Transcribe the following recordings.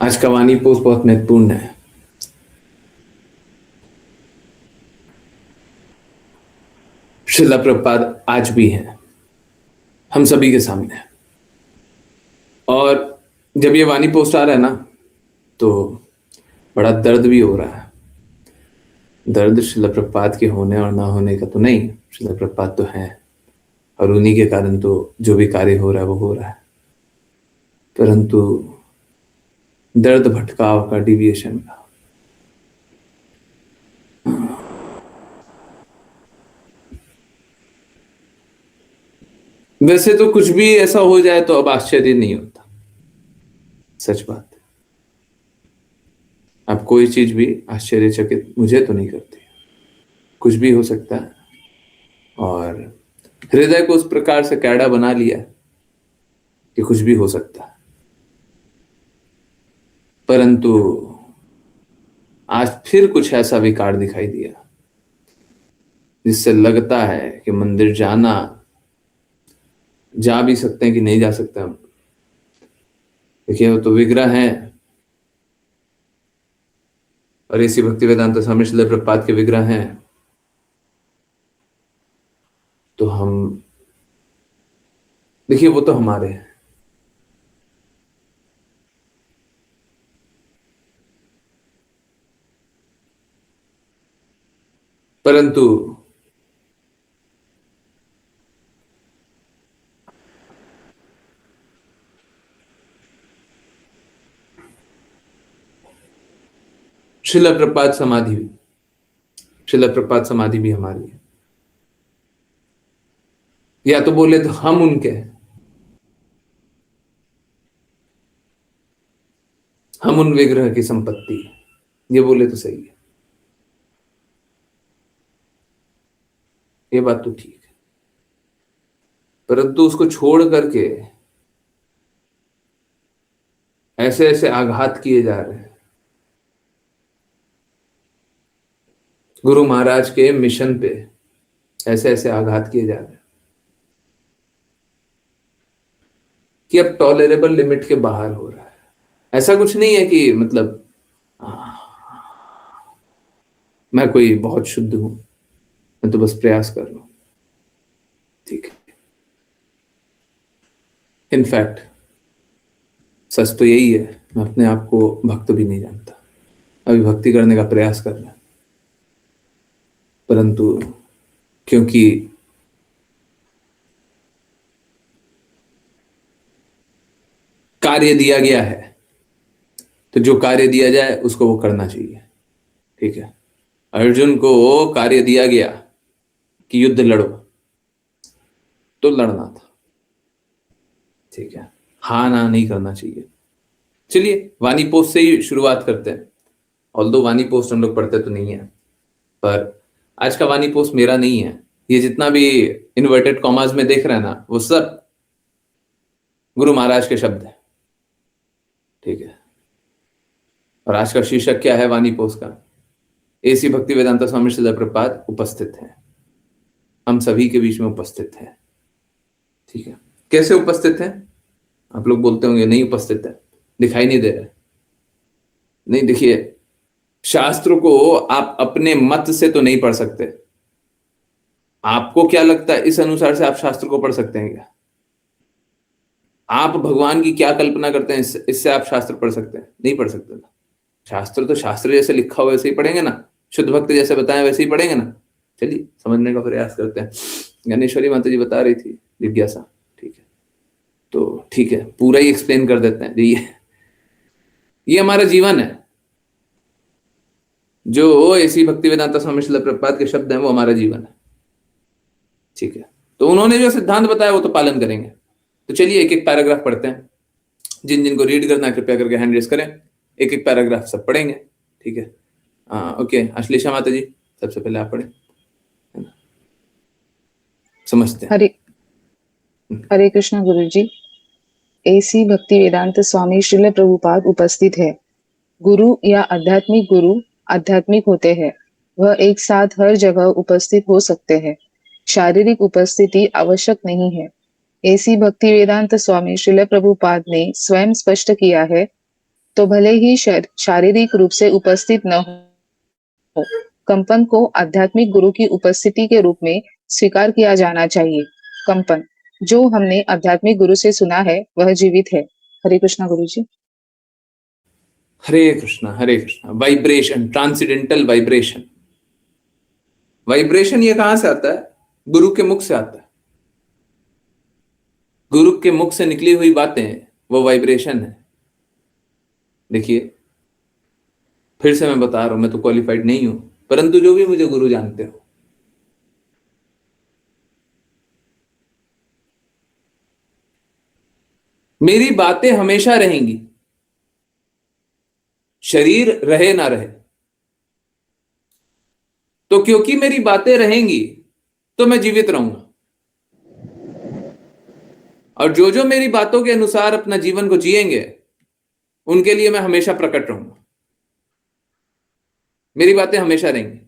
आज का वाणी पोस्ट बहुत महत्वपूर्ण है। श्रील प्रभुपाद आज भी हैं, हम सभी के सामने। और जब ये वाणी पोस्ट आ रहा है ना, तो बड़ा दर्द भी हो रहा है। दर्द श्रील प्रभुपाद के होने और ना होने का तो नहीं, श्रील प्रभुपाद तो हैं और उन्हीं के कारण तो जो भी कार्य हो रहा है वो हो रहा है। परंतु दर्द भटकाव का, डिविएशन का, वैसे तो कुछ भी ऐसा हो जाए तो अब आश्चर्य नहीं होता। सच बात है। अब कोई चीज भी आश्चर्यचकित मुझे तो नहीं करती। कुछ भी हो सकता है और हृदय को उस प्रकार से कैड़ा बना लिया कि कुछ भी हो सकता है। परंतु आज फिर कुछ ऐसा विकार दिखाई दिया जिससे लगता है कि मंदिर जाना, जा भी सकते हैं कि नहीं जा सकते हम। देखिए, वो तो विग्रह हैं और इसी भक्ति वेदांत स्वामी श्रील प्रभुपाद के विग्रह हैं। तो हम देखिए, वो तो हमारे हैं। परंतु श्रील प्रभुपाद समाधि भी, श्रील प्रभुपाद समाधि भी हमारी है। या तो बोले तो हम उनके हैं, हम उन विग्रह की संपत्ति है। ये बोले तो सही है, ये बात तो ठीक है। परंतु उसको छोड़ करके ऐसे ऐसे आघात किए जा रहे हैं। गुरु महाराज के मिशन पे ऐसे ऐसे आघात किए जा रहे हैं कि अब टॉलरेबल लिमिट के बाहर हो रहा है। ऐसा कुछ नहीं है कि मतलब मैं कोई बहुत शुद्ध हूं, मैं तो बस प्रयास कर रहा हूं। ठीक है। इनफैक्ट सच तो यही है, मैं अपने आप को भक्त भी नहीं जानता। अभी भक्ति करने का प्रयास कर रहा है, परंतु क्योंकि कार्य दिया गया है तो जो कार्य दिया जाए उसको वो करना चाहिए। ठीक है। अर्जुन को कार्य दिया गया कि युद्ध लड़ो, तो लड़ना था। ठीक है। हाँ ना नहीं करना चाहिए। चलिए वाणी पोस्ट से ही शुरुआत करते हैं। ऑल्दो वाणी पोस्ट हम लोग पढ़ते तो नहीं है, पर आज का वाणी पोस्ट मेरा नहीं है। ये जितना भी इन्वर्टेड कॉमास में देख रहे हैं ना, वो सब गुरु महाराज के शब्द है। ठीक है। और आज का शीर्षक क्या है वाणी पोस्ट का? एसी भक्ति वेदांता स्वामी श्रील प्रभुपाद उपस्थित है, हम सभी के बीच में उपस्थित है। ठीक है। कैसे उपस्थित है? आप लोग बोलते होंगे नहीं उपस्थित है, दिखाई नहीं दे रहा है। नहीं, देखिए, शास्त्र को आप अपने मत से तो नहीं पढ़ सकते। आपको क्या लगता है इस अनुसार से आप शास्त्र को पढ़ सकते हैं क्या? आप भगवान की क्या कल्पना करते हैं इससे आप शास्त्र पढ़ सकते हैं? नहीं पढ़ सकते ना। शास्त्र तो शास्त्र जैसे लिखा हो वैसे ही पढ़ेंगे ना, शुद्ध भक्त जैसे बताएं वैसे ही पढ़ेंगे ना। चलिए समझने का प्रयास करते हैं। ज्ञानेश्वरी माता जी बता रही थी जिज्ञासा। ठीक है, तो ठीक है, पूरा ही एक्सप्लेन कर देते हैं। ये हमारा जीवन है। जो ऐसी भक्ति वेदांता स्वामी श्रील प्रभुपाद के शब्द हैं वो हमारा जीवन है। ठीक है। तो उन्होंने जो सिद्धांत बताया वो तो पालन करेंगे। तो चलिए एक एक पैराग्राफ पढ़ते हैं। जिन जिनको रीड करना है कृपया करके हैंड रेस करें। एक एक पैराग्राफ सब पढ़ेंगे। ठीक है। ओके, अश्लेषा माता जी सबसे पहले आप पढ़े, है ना? समझते हैं। हरे कृष्णा गुरु जी। एसी भक्ति वेदांत स्वामी श्रील प्रभुपाद उपस्थित है। गुरु या आध्यात्मिक गुरु आध्यात्मिक होते हैं। वह एक साथ हर जगह उपस्थित हो सकते हैं। शारीरिक उपस्थिति आवश्यक नहीं है। एसी भक्ति वेदांत स्वामी श्रील प्रभुपाद ने स्वयं स्पष्ट किया है, तो भले ही शारीरिक रूप से उपस्थित न हो, कंपन को आध्यात्मिक गुरु की उपस्थिति के रूप में स्वीकार किया जाना चाहिए। कंपन जो हमने आध्यात्मिक गुरु से सुना है वह जीवित है। Hare Krishna Guru ji. Hare Krishna, Hare Krishna. Vibration, transcendental vibration. Vibration ये कहां से आता है? गुरु के मुख से आता है। गुरु के मुख से निकली हुई बातें वो वाइब्रेशन है। देखिए, फिर से मैं बता रहा हूं, मैं तो क्वालिफाइड नहीं हूं, परंतु जो भी मुझे गुरु जानते हो, मेरी बातें हमेशा रहेंगी, शरीर रहे ना रहे। तो क्योंकि मेरी बातें रहेंगी तो मैं जीवित रहूंगा, और जो जो मेरी बातों के अनुसार अपना जीवन को जिएंगे उनके लिए मैं हमेशा प्रकट रहूंगा। मेरी बातें हमेशा रहेंगी।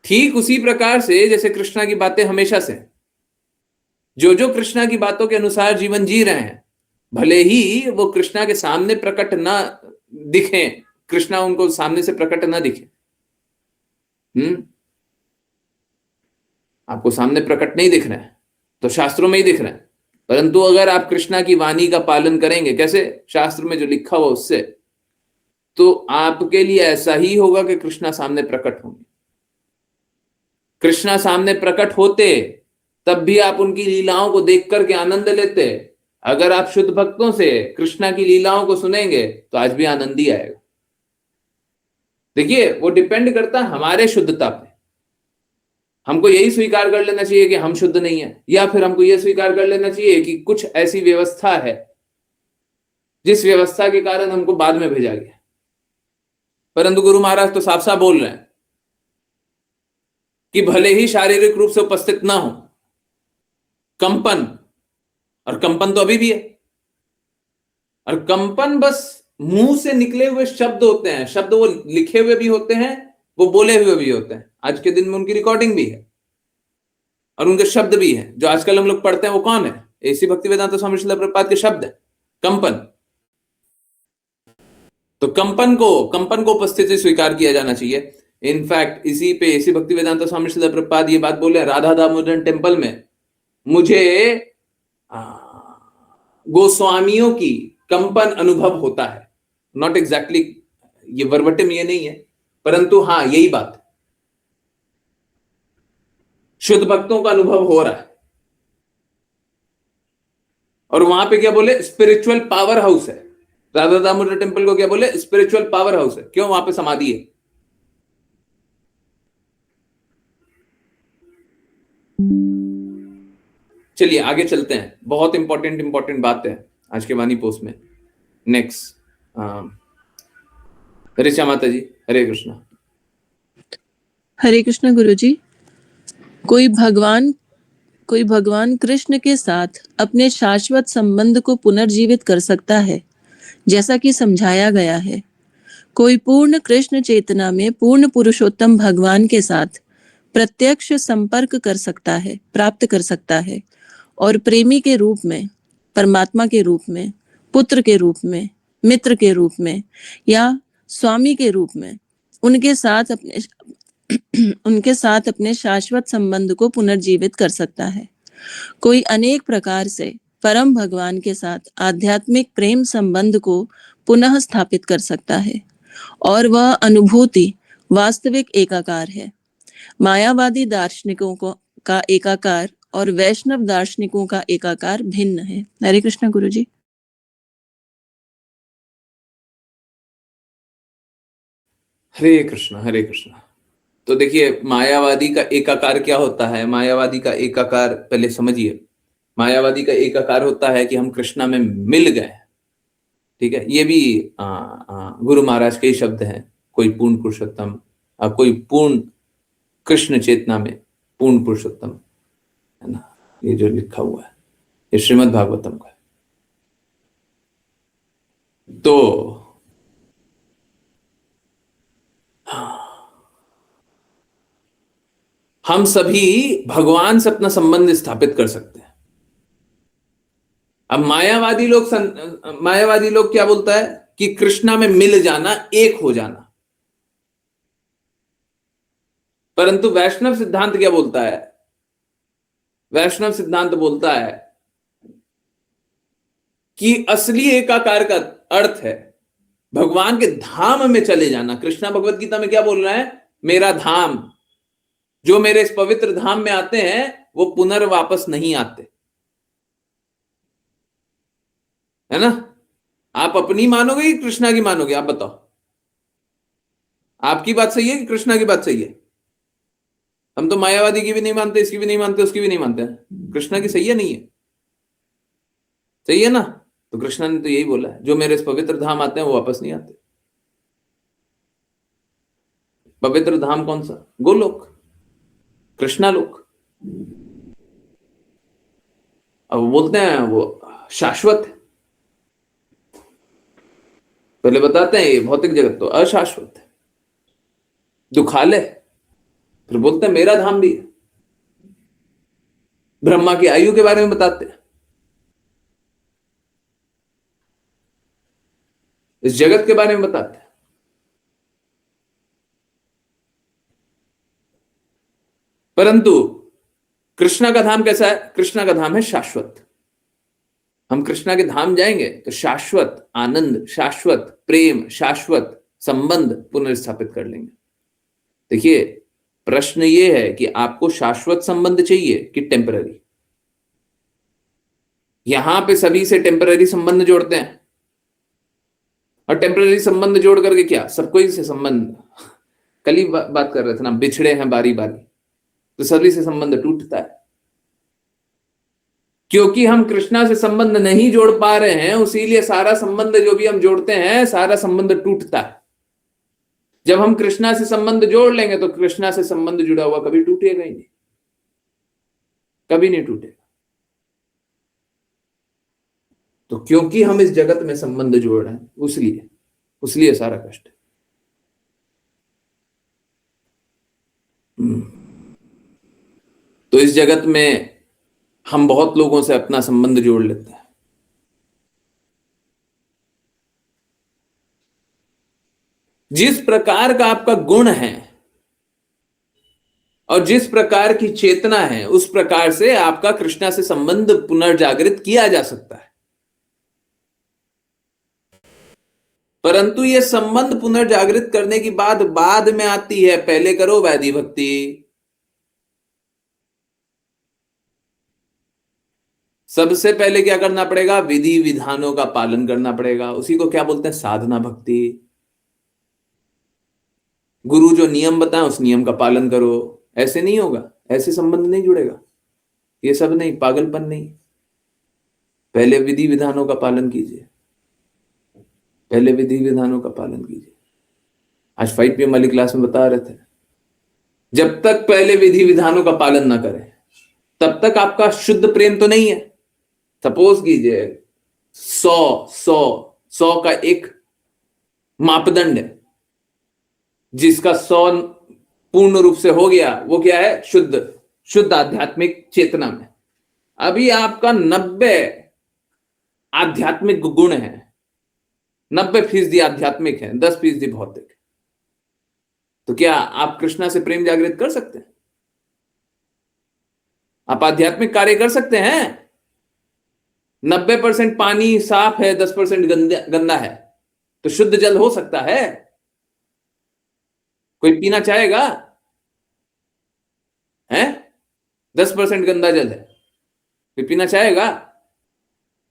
ठीक उसी प्रकार से जैसे कृष्णा की बातें हमेशा से, जो जो कृष्णा की बातों के अनुसार जीवन जी रहे हैं, भले ही वो कृष्णा के सामने प्रकट ना दिखे, कृष्णा उनको सामने से प्रकट ना दिखे, आपको सामने प्रकट नहीं दिख रहे हैं तो शास्त्रों में ही दिख रहे हैं, परंतु अगर आप कृष्णा की वाणी का पालन करेंगे, कैसे? शास्त्र में जो लिखा हुआ उससे, तो आपके लिए ऐसा ही होगा कि कृष्णा सामने प्रकट होंगे। कृष्णा सामने प्रकट होते तब भी आप उनकी लीलाओं को देख करके आनंद लेते। अगर आप शुद्ध भक्तों से कृष्णा की लीलाओं को सुनेंगे तो आज भी आनंद ही आएगा। देखिए, वो डिपेंड करता है हमारे शुद्धता पे। हमको यही स्वीकार कर लेना चाहिए कि हम शुद्ध नहीं है, या फिर हमको यह स्वीकार कर लेना चाहिए कि कुछ ऐसी व्यवस्था है जिस व्यवस्था के कारण हमको बाद में भेजा गया। परंतु गुरु महाराज तो साफ साफ बोल रहे हैं कि भले ही शारीरिक रूप से उपस्थित ना हो, कंपन, और कंपन तो अभी भी है, और कंपन बस मुंह से निकले हुए शब्द होते हैं। शब्द वो लिखे हुए भी होते हैं, वो बोले हुए भी होते हैं। आज के दिन में उनकी रिकॉर्डिंग भी है और उनके शब्द भी हैं। जो आजकल हम लोग पढ़ते हैं वो कौन है? एसी भक्तिवेदांत स्वामी श्रील प्रभुपाद के शब्द है, कंपन। तो कंपन को उपस्थिति स्वीकार किया जाना चाहिए। इनफैक्ट इसी पे एसी भक्तिवेदांत स्वामी श्रील प्रभुपाद ये बात बोले राधा दामोदर टेम्पल में, मुझे गोस्वामियों की कंपन अनुभव होता है। नॉट एग्जैक्टली ये वर्बटिम ये नहीं है, परंतु हाँ यही बात, शुद्ध भक्तों का अनुभव हो रहा है। और वहां पे क्या बोले? स्पिरिचुअल पावर हाउस है। राधा दामोदर टेम्पल को क्या बोले? स्पिरिचुअल पावर हाउस है। क्यों? वहां पे समाधि है। चलिए आगे चलते हैं, बहुत इंपॉर्टेंट बात है आज के वाणी पोस्ट में। नेक्स्ट, ऋचा माता जी, हरे कृष्णा। हरे कृष्ण गुरुजी। कोई भगवान कृष्ण के साथ अपने शाश्वत संबंध को पुनर्जीवित कर सकता है, जैसा कि समझाया गया है। कोई पूर्ण कृष्ण चेतना में पूर्ण पुरुषोत्तम भगवान के साथ प्रत्यक्ष संपर्क कर सकता है, प्राप्त कर सकता है, और प्रेमी के रूप में, परमात्मा के रूप में, पुत्र के रूप में, मित्र के रूप में या स्वामी के रूप में उनके साथ अपने शाश्वत संबंध को पुनर्जीवित कर सकता है। कोई अनेक प्रकार से परम भगवान के साथ आध्यात्मिक प्रेम संबंध को पुनः स्थापित कर सकता है, और वह अनुभूति वास्तविक एकाकार है। मायावादी दार्शनिकों का एकाकार और वैष्णव दार्शनिकों का एकाकार भिन्न है। हरे कृष्ण गुरुजी। हरे कृष्णा, हरे कृष्णा। तो देखिए, मायावादी का एकाकार क्या होता है? मायावादी का एकाकार पहले समझिए। मायावादी का एकाकार होता है कि हम कृष्णा में मिल गए। ठीक है, ये भी गुरु महाराज के ही शब्द हैं। कोई पूर्ण पुरुषोत्तम, कोई पूर्ण कृष्ण चेतना में पूर्ण पुरुषोत्तम, है ना? ये जो लिखा हुआ है ये श्रीमद् भागवतम का है। तो हम सभी भगवान से अपना संबंध स्थापित कर सकते हैं। अब मायावादी लोग क्या बोलता है कि कृष्णा में मिल जाना, एक हो जाना। परंतु वैष्णव सिद्धांत क्या बोलता है? वैष्णव सिद्धांत बोलता है कि असली एकाकार का अर्थ है भगवान के धाम में चले जाना। कृष्णा भगवत गीता में क्या बोल रहा है? मेरा धाम, जो मेरे इस पवित्र धाम में आते हैं वो पुनर्वापस नहीं आते, है ना? आप अपनी मानोगे कि कृष्णा की मानोगे? आप बताओ, आपकी बात सही है कि कृष्णा की बात सही है? हम तो मायावादी की भी नहीं मानते, इसकी भी नहीं मानते, उसकी भी नहीं मानते। कृष्णा की सही है, नहीं है? सही है ना? तो कृष्णा ने तो यही बोला है, जो मेरे इस पवित्र धाम आते हैं वो वापस नहीं आते। पवित्र धाम कौन सा? गोलोक, कृष्णा लोक। अब वो बोलते हैं वो शाश्वत है। पहले बताते हैं ये भौतिक जगत तो अशाश्वत है, दुखालय। फिर बोलते हैं मेरा धाम भी है। ब्रह्मा की आयु के बारे में बताते हैं, इस जगत के बारे में बताते हैं। परंतु कृष्णा का धाम कैसा है? कृष्णा का धाम है शाश्वत। हम कृष्णा के धाम जाएंगे तो शाश्वत आनंद, शाश्वत प्रेम, शाश्वत संबंध पुनर्स्थापित कर लेंगे। देखिए, प्रश्न ये है कि आपको शाश्वत संबंध चाहिए कि टेम्पररी? यहां पे सभी से टेम्पररी संबंध जोड़ते हैं, और टेम्पररी संबंध जोड़ करके क्या, सबको ही से संबंध, कल ही बात कर रहे थे ना, बिछड़े हैं बारी बारी, तो सभी से संबंध टूटता है। क्योंकि हम कृष्णा से संबंध नहीं जोड़ पा रहे हैं, इसीलिए सारा संबंध जो भी हम जोड़ते हैं, सारा संबंध टूटता है। जब हम कृष्णा से संबंध जोड़ लेंगे तो कृष्णा से संबंध जुड़ा हुआ कभी टूटेगा ही नहीं, कभी नहीं टूटेगा। तो क्योंकि हम इस जगत में संबंध जोड़ रहे हैं, उसलिए सारा कष्ट है। तो इस जगत में हम बहुत लोगों से अपना संबंध जोड़ लेते हैं। जिस प्रकार का आपका गुण है और जिस प्रकार की चेतना है, उस प्रकार से आपका कृष्णा से संबंध पुनर्जागृत किया जा सकता है। परंतु यह संबंध पुनर्जागृत करने की बात बाद में आती है, पहले करो वैधि भक्ति। सबसे पहले क्या करना पड़ेगा? विधि विधानों का पालन करना पड़ेगा। उसी को क्या बोलते हैं? साधना भक्ति। गुरु जो नियम बताए उस नियम का पालन करो। ऐसे नहीं होगा, ऐसे संबंध नहीं जुड़ेगा। ये सब नहीं, पागलपन नहीं। पहले विधि विधानों का पालन कीजिए, पहले विधि विधानों का पालन कीजिए। आज 5 PM वाली क्लास में बता रहे थे, जब तक पहले विधि विधानों का पालन ना करें तब तक आपका शुद्ध प्रेम तो नहीं है। सपोज कीजिए 100 का एक मापदंड है, जिसका 100 पूर्ण रूप से हो गया, वो क्या है? शुद्ध आध्यात्मिक चेतना में। अभी आपका 90 आध्यात्मिक गुण है, 90% आध्यात्मिक है, 10% भौतिक। तो क्या आप कृष्णा से प्रेम जागृत कर सकते हैं? आप आध्यात्मिक कार्य कर सकते हैं? 90% पानी साफ है, 10% गंदा है, तो शुद्ध जल हो सकता है? कोई पीना चाहेगा? है 10% गंदा जल है, कोई पीना चाहेगा?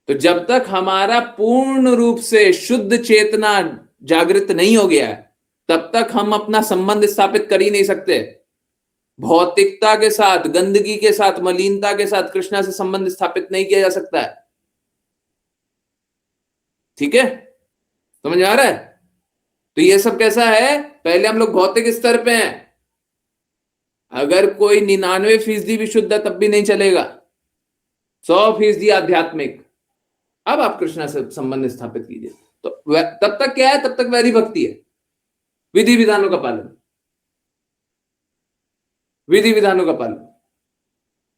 तो जब तक हमारा पूर्ण रूप से शुद्ध चेतना जागृत नहीं हो गया है, तब तक हम अपना संबंध स्थापित कर ही नहीं सकते। भौतिकता के साथ, गंदगी के साथ, मलिनता के साथ कृष्णा से संबंध स्थापित नहीं किया जा सकता है। ठीक है, समझ आ रहा है? तो ये सब कैसा है? पहले हम लोग भौतिक स्तर पे हैं। अगर कोई 99% भी शुद्ध है तब भी नहीं चलेगा, 100% आध्यात्मिक। अब आप कृष्णा से संबंध स्थापित कीजिए। तो तब तक क्या है? तब तक वैधि भक्ति है, विधि विधानों का पालन, विधि विधानों का पालन।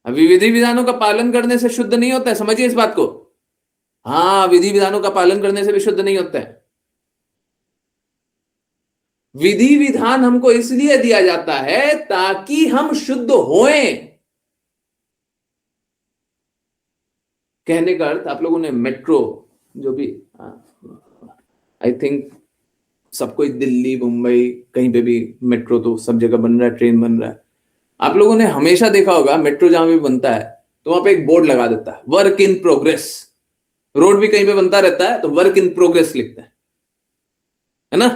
अभी विधि विधानों का पालन करने से शुद्ध नहीं होता है, समझिए इस बात को। हाँ, विधि विधानों का पालन करने से भी शुद्ध नहीं होता है। विधि विधान हमको इसलिए दिया जाता है ताकि हम शुद्ध होएं। कहने का अर्थ, आप लोगों ने मेट्रो जो भी, आई थिंक सबको, दिल्ली मुंबई कहीं पे भी मेट्रो तो सब जगह बन रहा है, ट्रेन बन रहा है। आप लोगों ने हमेशा देखा होगा मेट्रो जहां भी बनता है तो वहां पे एक बोर्ड लगा देता है, वर्क इन प्रोग्रेस। रोड भी कहीं पे बनता रहता है तो वर्क इन प्रोग्रेस लिखते हैं, है ना,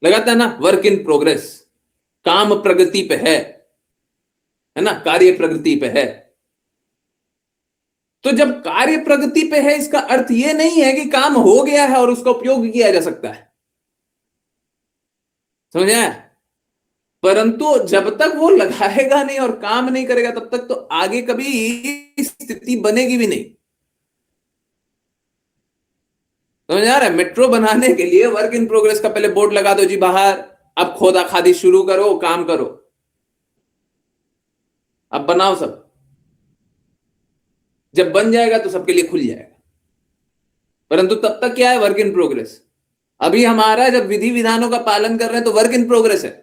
लगाता है ना, वर्क इन प्रोग्रेस, काम प्रगति पे है ना, कार्य प्रगति पे है। तो जब कार्य प्रगति पे है, इसका अर्थ यह नहीं है कि काम हो गया है और उसका उपयोग किया जा सकता है, समझे? परंतु जब तक वो लगाएगा नहीं और काम नहीं करेगा तब तक तो आगे कभी स्थिति बनेगी भी नहीं। समझ आ रहा है? मेट्रो बनाने के लिए वर्क इन प्रोग्रेस का पहले बोर्ड लगा दो जी बाहर, अब खोदा खादी शुरू करो, काम करो, अब बनाओ सब। जब बन जाएगा तो सबके लिए खुल जाएगा, परंतु तब तक क्या है? Work in progress. अभी हमारा जब विधि विधानों का पालन कर रहे हैं तो वर्क इन प्रोग्रेस है।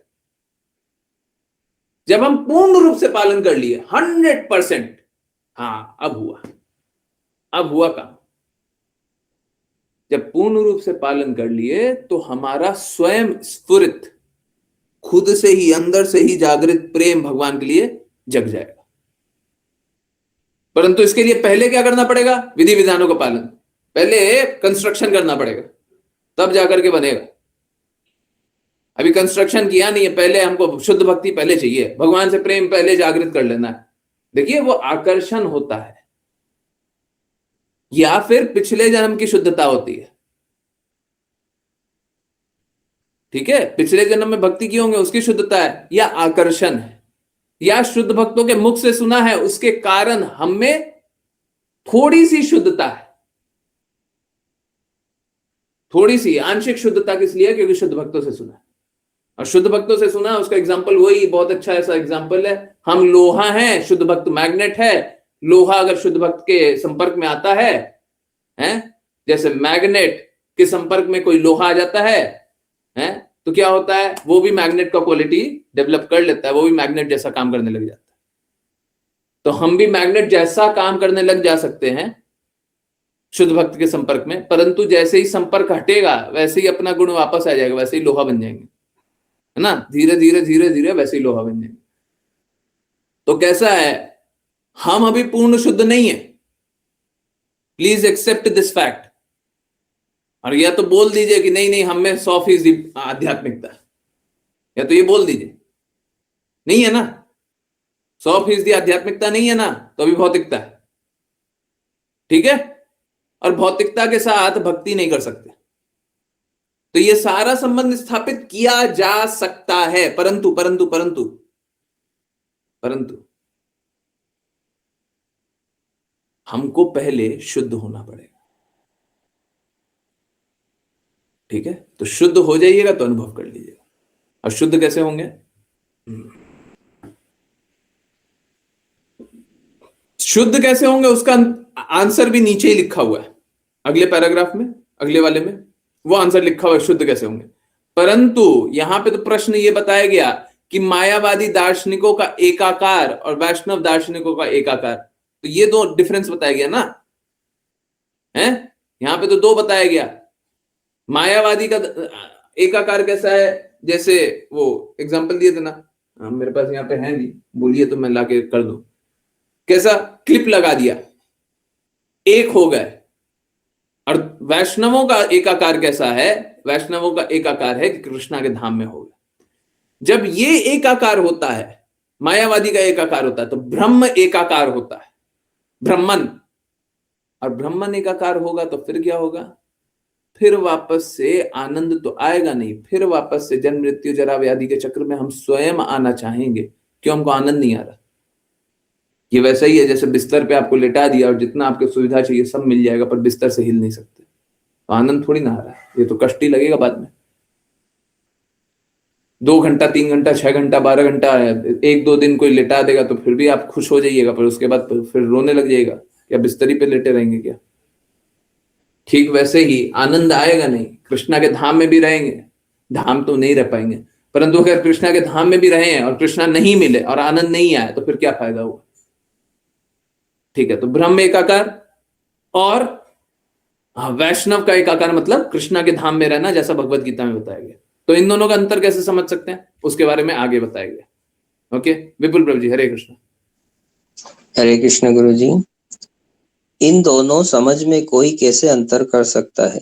जब हम पूर्ण रूप से पालन कर लिए 100%, हाँ अब हुआ काम। जब पूर्ण रूप से पालन कर लिए तो हमारा स्वयं स्फुरित, खुद से ही, अंदर से ही जागृत प्रेम भगवान के लिए जग जाएगा। परंतु इसके लिए पहले क्या करना पड़ेगा? विधि विधानों का पालन। पहले कंस्ट्रक्शन करना पड़ेगा, तब जाकर के बनेगा। अभी कंस्ट्रक्शन किया नहीं है, पहले हमको शुद्ध भक्ति पहले चाहिए, भगवान से प्रेम पहले जागृत कर लेना है। देखिए, वो आकर्षण होता है या फिर पिछले जन्म की शुद्धता होती है। ठीक है, पिछले जन्म में भक्ति की होंगे उसकी शुद्धता है, या आकर्षण है, या शुद्ध भक्तों के मुख से सुना है उसके कारण हम में थोड़ी सी शुद्धता है। थोड़ी सी आंशिक शुद्धता किस लिए? क्योंकि शुद्ध भक्तों से सुना है। और शुद्ध भक्तों से सुना, उसका एग्जाम्पल वही बहुत अच्छा ऐसा एग्जाम्पल है, हम लोहा हैं, शुद्ध भक्त मैग्नेट है। लोहा अगर शुद्ध भक्त के संपर्क में आता है, जैसे मैग्नेट के संपर्क में कोई लोहा आ जाता है, तो क्या होता है? वो भी मैग्नेट का क्वालिटी डेवलप कर लेता है, वो भी मैग्नेट जैसा काम करने लग जाता है। तो हम भी मैग्नेट जैसा काम करने लग जा सकते हैं शुद्ध भक्त के संपर्क में, परंतु जैसे ही संपर्क हटेगा वैसे ही अपना गुण वापस आ जाएगा, वैसे ही लोहा बन जाएंगे, है ना, धीरे धीरे धीरे धीरे वैसे ही लोहा बन जाएंगे। तो कैसा है? हम अभी पूर्ण शुद्ध नहीं है, प्लीज एक्सेप्ट दिस फैक्ट। और या तो बोल दीजिए कि नहीं नहीं, हम में 100% आध्यात्मिकता है, या तो ये बोल दीजिए नहीं है ना, 100% आध्यात्मिकता नहीं है ना, तो अभी भौतिकता है। ठीक है, और भौतिकता के साथ भक्ति नहीं कर सकते। तो ये सारा संबंध स्थापित किया जा सकता है, परंतु परंतु परंतु परंतु हमको पहले शुद्ध होना पड़ेगा। ठीक है, तो शुद्ध हो जाइएगा तो अनुभव कर लीजिएगा। और शुद्ध कैसे होंगे? शुद्ध कैसे होंगे उसका आंसर भी नीचे ही लिखा हुआ है, अगले पैराग्राफ में, अगले वाले में वो आंसर लिखा हुआ है, शुद्ध कैसे होंगे। परंतु यहां पे तो प्रश्न ये बताया गया कि मायावादी दार्शनिकों का एकाकार और वैष्णव दार्शनिकों का एकाकार, तो ये दो डिफरेंस बताया गया ना, है? यहां पे तो दो बताया गया। मायावादी का एकाकार कैसा है? जैसे वो एग्जांपल दिए थे ना, मेरे पास यहाँ पे है नहीं, बोलिए तो मैं लाके कर दूं। कैसा? क्लिप लगा दिया, एक हो गए। और वैष्णवों का एकाकार कैसा है? वैष्णवों का एकाकार है कि कृष्णा के धाम में हो गए। जब ये एकाकार होता है, मायावादी का एकाकार होता है, तो ब्रह्म एकाकार होता है, ब्रह्मन। और ब्रह्मन एकाकार होगा तो फिर क्या होगा? फिर वापस से आनंद तो आएगा नहीं, फिर वापस से जन्म मृत्यु जरा व्याधि के चक्र में हम स्वयं आना चाहेंगे, क्यों? हमको आनंद नहीं आ रहा। ये वैसा ही है जैसे बिस्तर पे आपको लेटा दिया और जितना आपको सुविधा चाहिए सब मिल जाएगा, पर बिस्तर से हिल नहीं सकते, तो आनंद थोड़ी ना आ रहा है, ये तो कष्ट ही लगेगा बाद में। 2 घंटा 3 घंटा 6 घंटा 12 घंटा 1-2 दिन कोई लेटा देगा तो फिर भी आप खुश हो जाइएगा, पर उसके बाद फिर रोने लग जाएगा, या बिस्तरी पे लेटे रहेंगे क्या? ठीक वैसे ही आनंद आएगा नहीं, कृष्णा के धाम में भी रहेंगे धाम तो नहीं रह पाएंगे। परंतु अगर कृष्णा के धाम में भी रहे हैं और कृष्णा नहीं मिले और आनंद नहीं आया तो फिर क्या फायदा हुआ? ठीक है, तो ब्रह्म एकाकार और वैष्णव का एकाकार मतलब कृष्णा के धाम में रहना, जैसा भगवत गीता में बताया गया। तो इन दोनों का अंतर कैसे समझ सकते हैं उसके बारे में आगे बताया गया। ओके, विपुल प्रभु जी, हरे कृष्ण। हरे कृष्ण गुरु जी। इन दोनों समझ में कोई कैसे अंतर कर सकता है?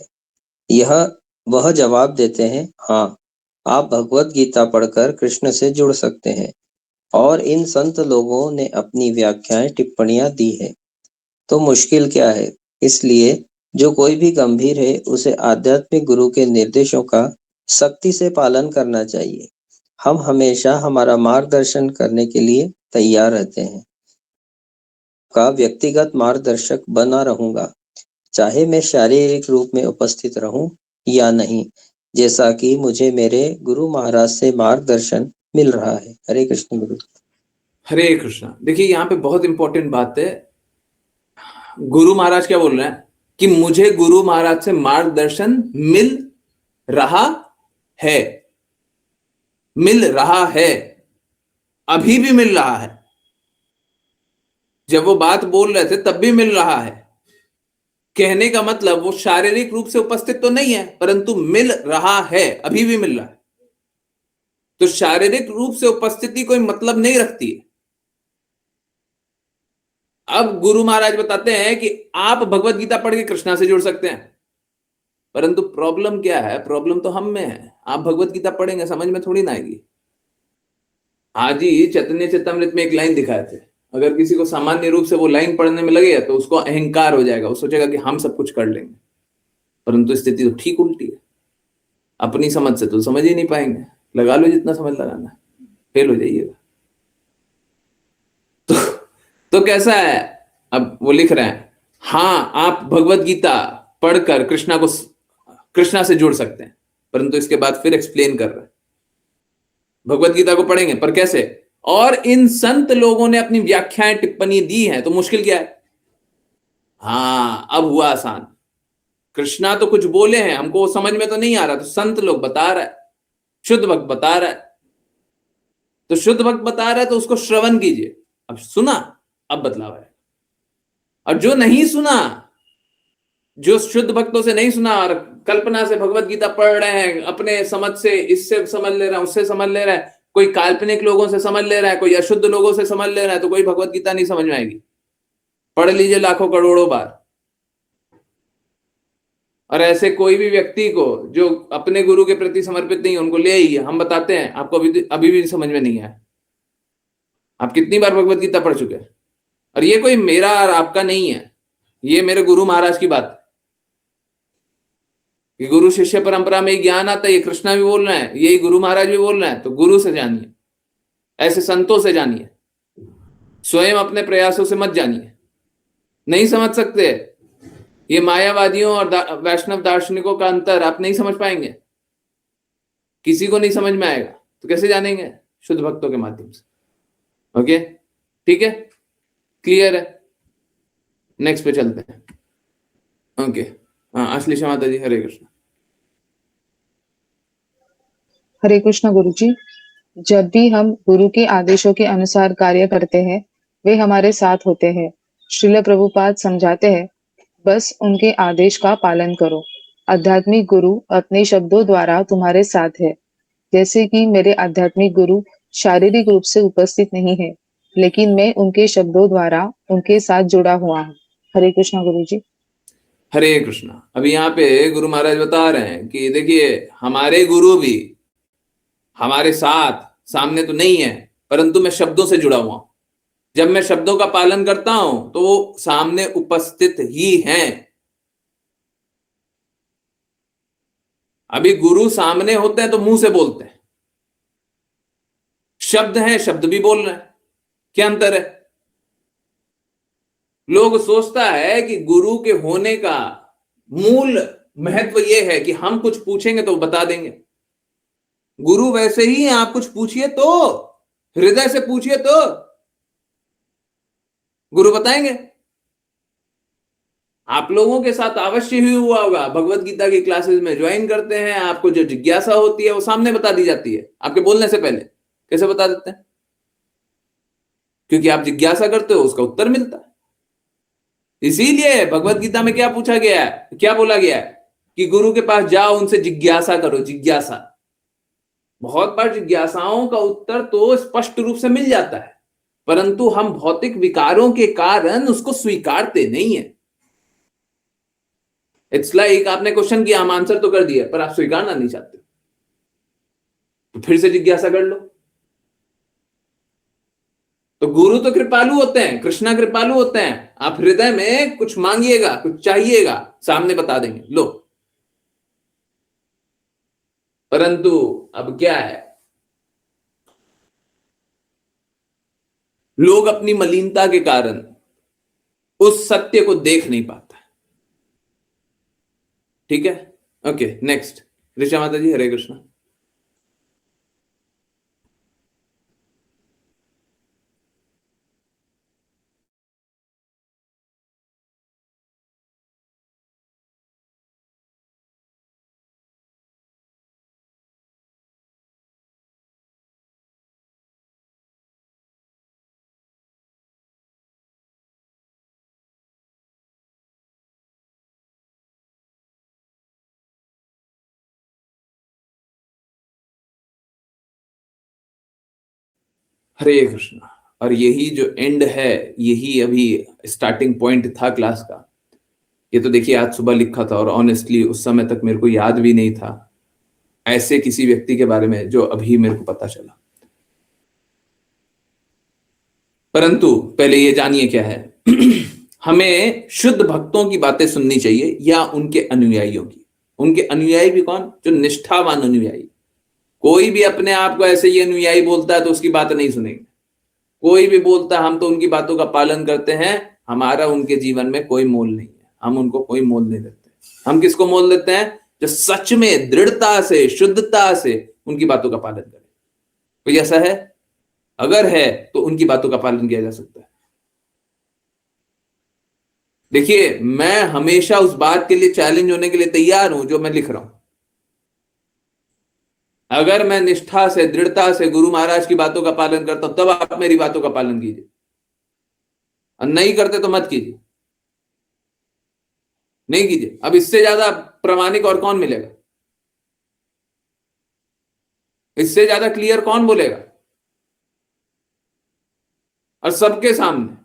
यह वह जवाब देते हैं, हाँ, आप भगवत गीता पढ़कर कृष्ण से जुड़ सकते हैं और इन संत लोगों ने अपनी व्याख्याएं टिप्पणियां दी है, तो मुश्किल क्या है? इसलिए जो कोई भी गंभीर है उसे आध्यात्मिक गुरु के निर्देशों का सख्ती से पालन करना चाहिए। हम हमेशा हमारा मार्गदर्शन करने के लिए तैयार रहते हैं। का व्यक्तिगत मार्गदर्शक बना रहूंगा, चाहे मैं शारीरिक रूप में उपस्थित रहूं या नहीं, जैसा कि मुझे मेरे गुरु महाराज से मार्गदर्शन मिल रहा है। हरे कृष्ण गुरु। हरे कृष्ण। देखिए यहाँ पे बहुत इंपॉर्टेंट बात है, गुरु महाराज क्या बोल रहे हैं कि मुझे गुरु महाराज से मार्गदर्शन मिल रहा है, मिल रहा है, अभी भी मिल रहा है। जब वो बात बोल रहे थे तब भी मिल रहा है। कहने का मतलब वो शारीरिक रूप से उपस्थित तो नहीं है परंतु मिल रहा है, अभी भी मिल रहा है। तो शारीरिक रूप से उपस्थिति कोई मतलब नहीं रखती है। अब गुरु महाराज बताते हैं कि आप भगवत गीता पढ़ के कृष्णा से जुड़ सकते हैं, परंतु प्रॉब्लम क्या है? प्रॉब्लम तो हम में है। आप भगवत गीता पढ़ेंगे समझ में थोड़ी ना आएगी। आज ही चैतन्य चेतामृत में एक लाइन दिखाए थे, अगर किसी को सामान्य रूप से वो लाइन पढ़ने में लगेगा तो उसको अहंकार हो जाएगा, वो सोचेगा कि हम सब कुछ कर लेंगे। परंतु स्थिति तो ठीक उल्टी है। अपनी समझ से तो समझ ही नहीं पाएंगे, लगा लो जितना समझ लगाना है, फेल हो जाइएगा। तो कैसा है? अब वो लिख रहे हैं, हाँ, आप भगवत गीता पढ़कर कृष्णा से जुड़ सकते हैं, परंतु इसके बाद फिर एक्सप्लेन कर रहे हैं भगवत गीता को पढ़ेंगे पर कैसे? और इन संत लोगों ने अपनी व्याख्याएं टिप्पणी दी हैं, तो मुश्किल क्या है? हाँ, अब हुआ आसान। कृष्णा तो कुछ बोले हैं, हमको वो समझ में तो नहीं आ रहा, तो संत लोग बता रहा है, शुद्ध भक्त बता रहा है। तो शुद्ध भक्त बता रहा है तो उसको श्रवण कीजिए। अब सुना, अब बदलाव है। और जो नहीं सुना, जो शुद्ध भक्तों से नहीं सुना और कल्पना से भगवत गीता पढ़ रहे हैं, अपने समझ से इससे समझ ले रहा है, उससे समझ ले रहा है, कोई काल्पनिक लोगों से समझ ले रहा है, कोई अशुद्ध लोगों से समझ ले रहा है, तो कोई भगवत गीता नहीं समझ में आएगी। पढ़ लीजिए लाखों करोड़ों बार। और ऐसे कोई भी व्यक्ति को जो अपने गुरु के प्रति समर्पित नहीं है, उनको ले आइए, हम बताते हैं आपको अभी भी समझ में नहीं आया। आप कितनी बार भगवत गीता पढ़ चुके हैं? और ये कोई मेरा और आपका नहीं है, ये मेरे गुरु महाराज की बात है कि गुरु शिष्य परंपरा में ज्ञान आता है। ये कृष्णा भी बोल रहे हैं, यही गुरु महाराज भी बोल रहे हैं। तो गुरु से जानिए, ऐसे संतों से जानिए, स्वयं अपने प्रयासों से मत जानिए। नहीं समझ सकते, ये मायावादियों और वैष्णव दार्शनिकों का अंतर आप नहीं समझ पाएंगे, किसी को नहीं समझ में आएगा, तो कैसे जानेंगे? शुद्ध भक्तों के माध्यम से। ओके, ठीक है, क्लियर है? नेक्स्ट पे चलते हैं। ओके, हाँ, अश्लेषा माता जी, हरे कृष्ण। हरे कृष्ण गुरु जी। जब भी हम गुरु के आदेशों के अनुसार कार्य करते हैं, वे हमारे साथ होते हैं। श्रील प्रभुपाद समझाते हैं, बस उनके आदेश का पालन करो। आध्यात्मिक गुरु अपने शब्दों द्वारा तुम्हारे साथ है। जैसे कि मेरे आध्यात्मिक गुरु शारीरिक रूप से उपस्थित नहीं है, लेकिन मैं उनके शब्दों द्वारा उनके साथ जुड़ा हुआ हूँ। हरे कृष्ण गुरु जी। हरे कृष्णा। अभी यहाँ पे गुरु महाराज बता रहे हैं कि देखिए, हमारे गुरु भी हमारे साथ सामने तो नहीं है, परंतु मैं शब्दों से जुड़ा हुआ हूं। जब मैं शब्दों का पालन करता हूं तो वो सामने उपस्थित ही हैं। अभी गुरु सामने होते हैं तो मुंह से बोलते हैं, शब्द हैं, शब्द भी बोल रहे हैं, क्या अंतर है? लोग सोचता है कि गुरु के होने का मूल महत्व यह है कि हम कुछ पूछेंगे तो बता देंगे। गुरु वैसे ही हैं, आप कुछ पूछिए तो, हृदय से पूछिए तो गुरु बताएंगे। आप लोगों के साथ अवश्य ही हुआ होगा, भगवत गीता की क्लासेस में ज्वाइन करते हैं, आपको जो जिज्ञासा होती है वो सामने बता दी जाती है आपके बोलने से पहले। कैसे बता देते हैं? क्योंकि आप जिज्ञासा करते हो, उसका उत्तर मिलता है। इसीलिए भगवत गीता में क्या पूछा गया है, क्या बोला गया है कि गुरु के पास जाओ, उनसे जिज्ञासा करो। जिज्ञासा, बहुत बार जिज्ञासाओं का उत्तर तो स्पष्ट रूप से मिल जाता है, परंतु हम भौतिक विकारों के कारण उसको स्वीकारते नहीं है। इट्स लाइक आपने क्वेश्चन किया, हम आंसर तो कर दिया, पर आप स्वीकारना नहीं चाहते, तो फिर से जिज्ञासा कर लो। तो गुरु तो कृपालु होते हैं, कृष्णा कृपालु होते हैं। आप हृदय में कुछ मांगिएगा, कुछ चाहिएगा, सामने बता देंगे, लो। परंतु अब क्या है, लोग अपनी मलिनता के कारण उस सत्य को देख नहीं पाता। ठीक है, ओके, नेक्स्ट। ऋचा माता जी, हरे कृष्णा। हरे कृष्णा। और यही जो एंड है, यही अभी स्टार्टिंग पॉइंट था क्लास का। ये तो देखिए आज सुबह लिखा था, और ऑनेस्टली उस समय तक मेरे को याद भी नहीं था ऐसे किसी व्यक्ति के बारे में जो अभी मेरे को पता चला। परंतु पहले ये जानिए क्या है हमें शुद्ध भक्तों की बातें सुननी चाहिए या उनके अनुयायियों की। उनके अनुयायी भी कौन? जो निष्ठावान अनुयायी। कोई भी अपने आप को ऐसे ही अनुयायी बोलता है तो उसकी बात नहीं सुनेंगे। कोई भी बोलता है हम तो उनकी बातों का पालन करते हैं, हमारा उनके जीवन में कोई मोल नहीं है, हम उनको कोई मोल नहीं देते। हम किसको मोल देते हैं? जो सच में दृढ़ता से, शुद्धता से उनकी बातों का पालन करे। कोई ऐसा है? अगर है तो उनकी बातों का पालन किया जा सकता है। देखिए, मैं हमेशा उस बात के लिए चैलेंज होने के लिए तैयार हूं जो मैं लिख रहा हूं। अगर मैं निष्ठा से, दृढ़ता से गुरु महाराज की बातों का पालन करता हूं, तब आप मेरी बातों का पालन कीजिए, और नहीं करते तो मत कीजिए, नहीं कीजिए। अब इससे ज्यादा प्रामाणिक और कौन मिलेगा? इससे ज्यादा क्लियर कौन बोलेगा? और सबके सामने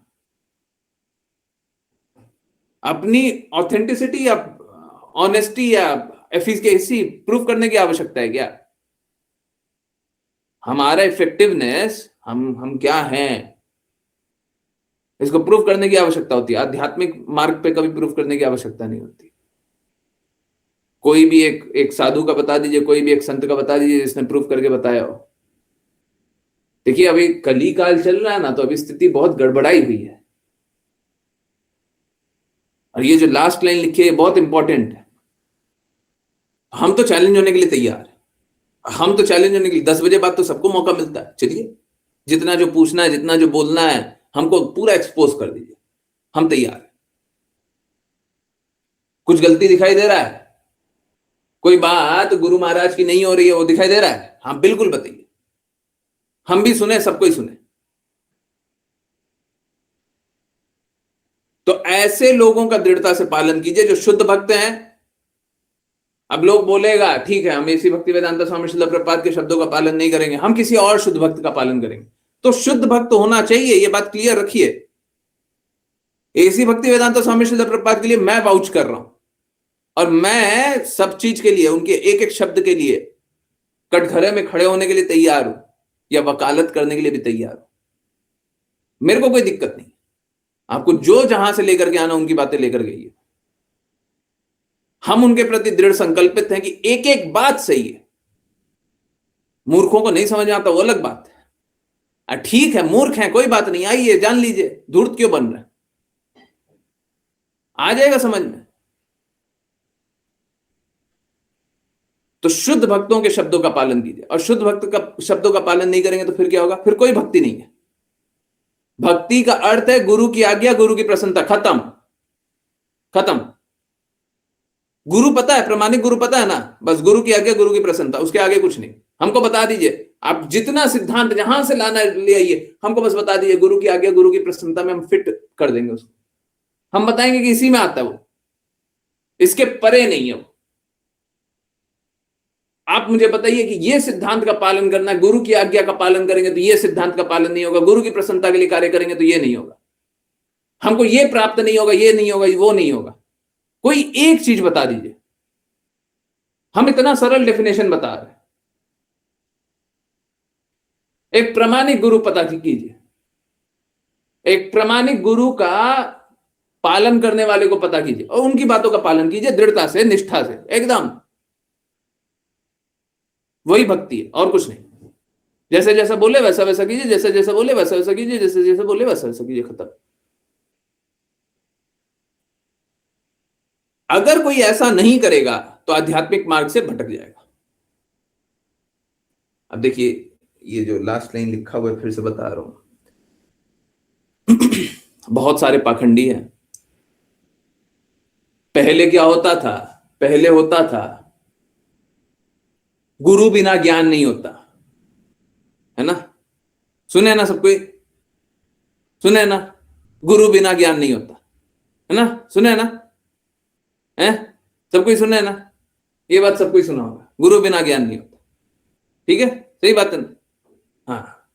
अपनी ऑथेंटिसिटी या ऑनेस्टी या एफिशिएंसी प्रूव करने की आवश्यकता है क्या? हमारा इफेक्टिवनेस, हम क्या हैं, इसको प्रूव करने की आवश्यकता होती है। आध्यात्मिक मार्ग पे कभी प्रूव करने की आवश्यकता नहीं होती। कोई भी एक साधु का बता दीजिए, कोई भी एक संत का बता दीजिए जिसने प्रूव करके बताया हो। देखिए, अभी कली काल चल रहा है ना, तो अभी स्थिति बहुत गड़बड़ाई हुई है। और ये जो लास्ट लाइन लिखी है बहुत इंपॉर्टेंट है। हम तो चैलेंज होने के लिए तैयार है, हम तो चैलेंज होने के लिए 10 बजे बाद तो सबको मौका मिलता है। चलिए, जितना जो पूछना है, जितना जो बोलना है, हमको पूरा एक्सपोज कर दीजिए, हम तैयार हैं। कुछ गलती दिखाई दे रहा है, कोई बात गुरु महाराज की नहीं हो रही है, वो दिखाई दे रहा है, हाँ बिल्कुल बताइए, हम भी सुने, सबको ही सुने। तो ऐसे लोगों का दृढ़ता से पालन कीजिए जो शुद्ध भक्त हैं। अब लोग बोलेगा ठीक है, हम इसी भक्ति वेदांता स्वामी श्रील प्रभुपाद के शब्दों का पालन नहीं करेंगे, हम किसी और शुद्ध भक्त का पालन करेंगे। तो शुद्ध भक्त होना चाहिए, ये बात क्लियर रखिए। इसी भक्ति वेदांता स्वामी श्रील प्रभुपाद के लिए मैं वाउच कर रहा हूं, और मैं सब चीज के लिए, उनके एक एक शब्द के लिए कटघरे में खड़े होने के लिए तैयार हूं, या वकालत करने के लिए भी तैयार हूं। मेरे को कोई दिक्कत नहीं। आपको जो जहां से लेकर के आना, उनकी बातें लेकर गई है। हम उनके प्रति दृढ़ संकल्पित हैं कि एक एक बात सही है। मूर्खों को नहीं समझ आता, वो अलग बात है। ठीक है, मूर्ख हैं, कोई बात नहीं, आइए जान लीजिए, धूर्त क्यों बन रहे हैं, आ जाएगा समझ में। तो शुद्ध भक्तों के शब्दों का पालन कीजिए, और शुद्ध भक्त का शब्दों का पालन नहीं करेंगे तो फिर क्या होगा? फिर कोई भक्ति नहीं है। भक्ति का अर्थ है गुरु की आज्ञा, गुरु की प्रसन्नता, खत्म। खत्म। गुरु पता है, प्रामाणिक गुरु पता है ना, बस गुरु की आज्ञा, गुरु की प्रसन्नता, उसके आगे कुछ नहीं। हमको बता दीजिए, आप जितना सिद्धांत जहां से लाना ले आइए, हमको बस बता दीजिए, गुरु की आज्ञा, गुरु की प्रसन्नता में हम फिट कर देंगे उसको। हम बताएंगे कि इसी में आता है वो, इसके परे नहीं है वो। आप मुझे बताइए कि ये सिद्धांत का पालन करना है, गुरु की आज्ञा का पालन करेंगे तो ये सिद्धांत का पालन नहीं होगा, गुरु की प्रसन्नता के लिए कार्य करेंगे तो ये नहीं होगा, हमको ये प्राप्त नहीं होगा, ये नहीं होगा, वो नहीं होगा। कोई एक चीज बता दीजिए। हम इतना सरल डेफिनेशन बता रहे हैं। एक प्रामाणिक गुरु पता कीजिए, एक प्रामाणिक गुरु का पालन करने वाले को पता कीजिए और उनकी बातों का पालन कीजिए दृढ़ता से, निष्ठा से, एकदम। वही भक्ति है और कुछ नहीं। जैसे जैसा बोले वैसा वैसा कीजिए, जैसे जैसा बोले वैसा वैसा कीजिए, जैसे जैसे बोले वैसा वैसा कीजिए, खत्म। अगर कोई ऐसा नहीं करेगा तो आध्यात्मिक मार्ग से भटक जाएगा। अब देखिए, ये जो लास्ट लाइन लिखा हुआ है, फिर से बता रहा हूं। बहुत सारे पाखंडी हैं। पहले क्या होता था? पहले होता था गुरु बिना ज्ञान नहीं होता, है ना? सुने ना सब कोई? सुने ना? गुरु बिना ज्ञान नहीं होता, है ना? सुने ना? है सब कोई सुने ना? ये बात सब कोई सुना होगा, गुरु बिना ज्ञान नहीं होता। ठीक है, सही बात है ना? हाँ,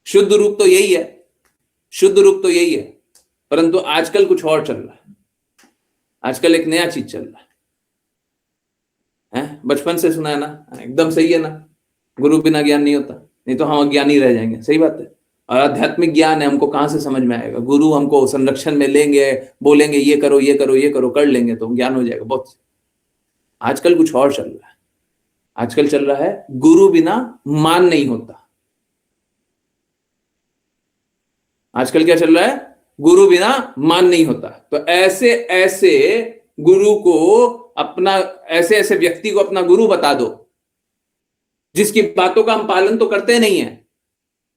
शुद्ध रूप तो यही है, शुद्ध रूप तो यही है, परंतु आजकल कुछ और चल रहा है। आजकल एक नया चीज चल रहा है। बचपन से सुना है ना, एकदम सही है ना? गुरु बिना ज्ञान नहीं होता, नहीं तो हम अज्ञानी रह जाएंगे। सही बात है। और आध्यात्मिक ज्ञान है, हमको कहां से समझ में आएगा? गुरु हमको संरक्षण में लेंगे, बोलेंगे ये करो ये करो ये करो, कर लेंगे तो ज्ञान हो जाएगा। बहुत आजकल कुछ और चल रहा है। आजकल चल रहा है गुरु बिना मान नहीं होता। आजकल क्या चल रहा है? गुरु बिना मान नहीं होता। तो ऐसे ऐसे गुरु को अपना, ऐसे ऐसे व्यक्ति को अपना गुरु बता दो जिसकी बातों का हम पालन तो करते नहीं है,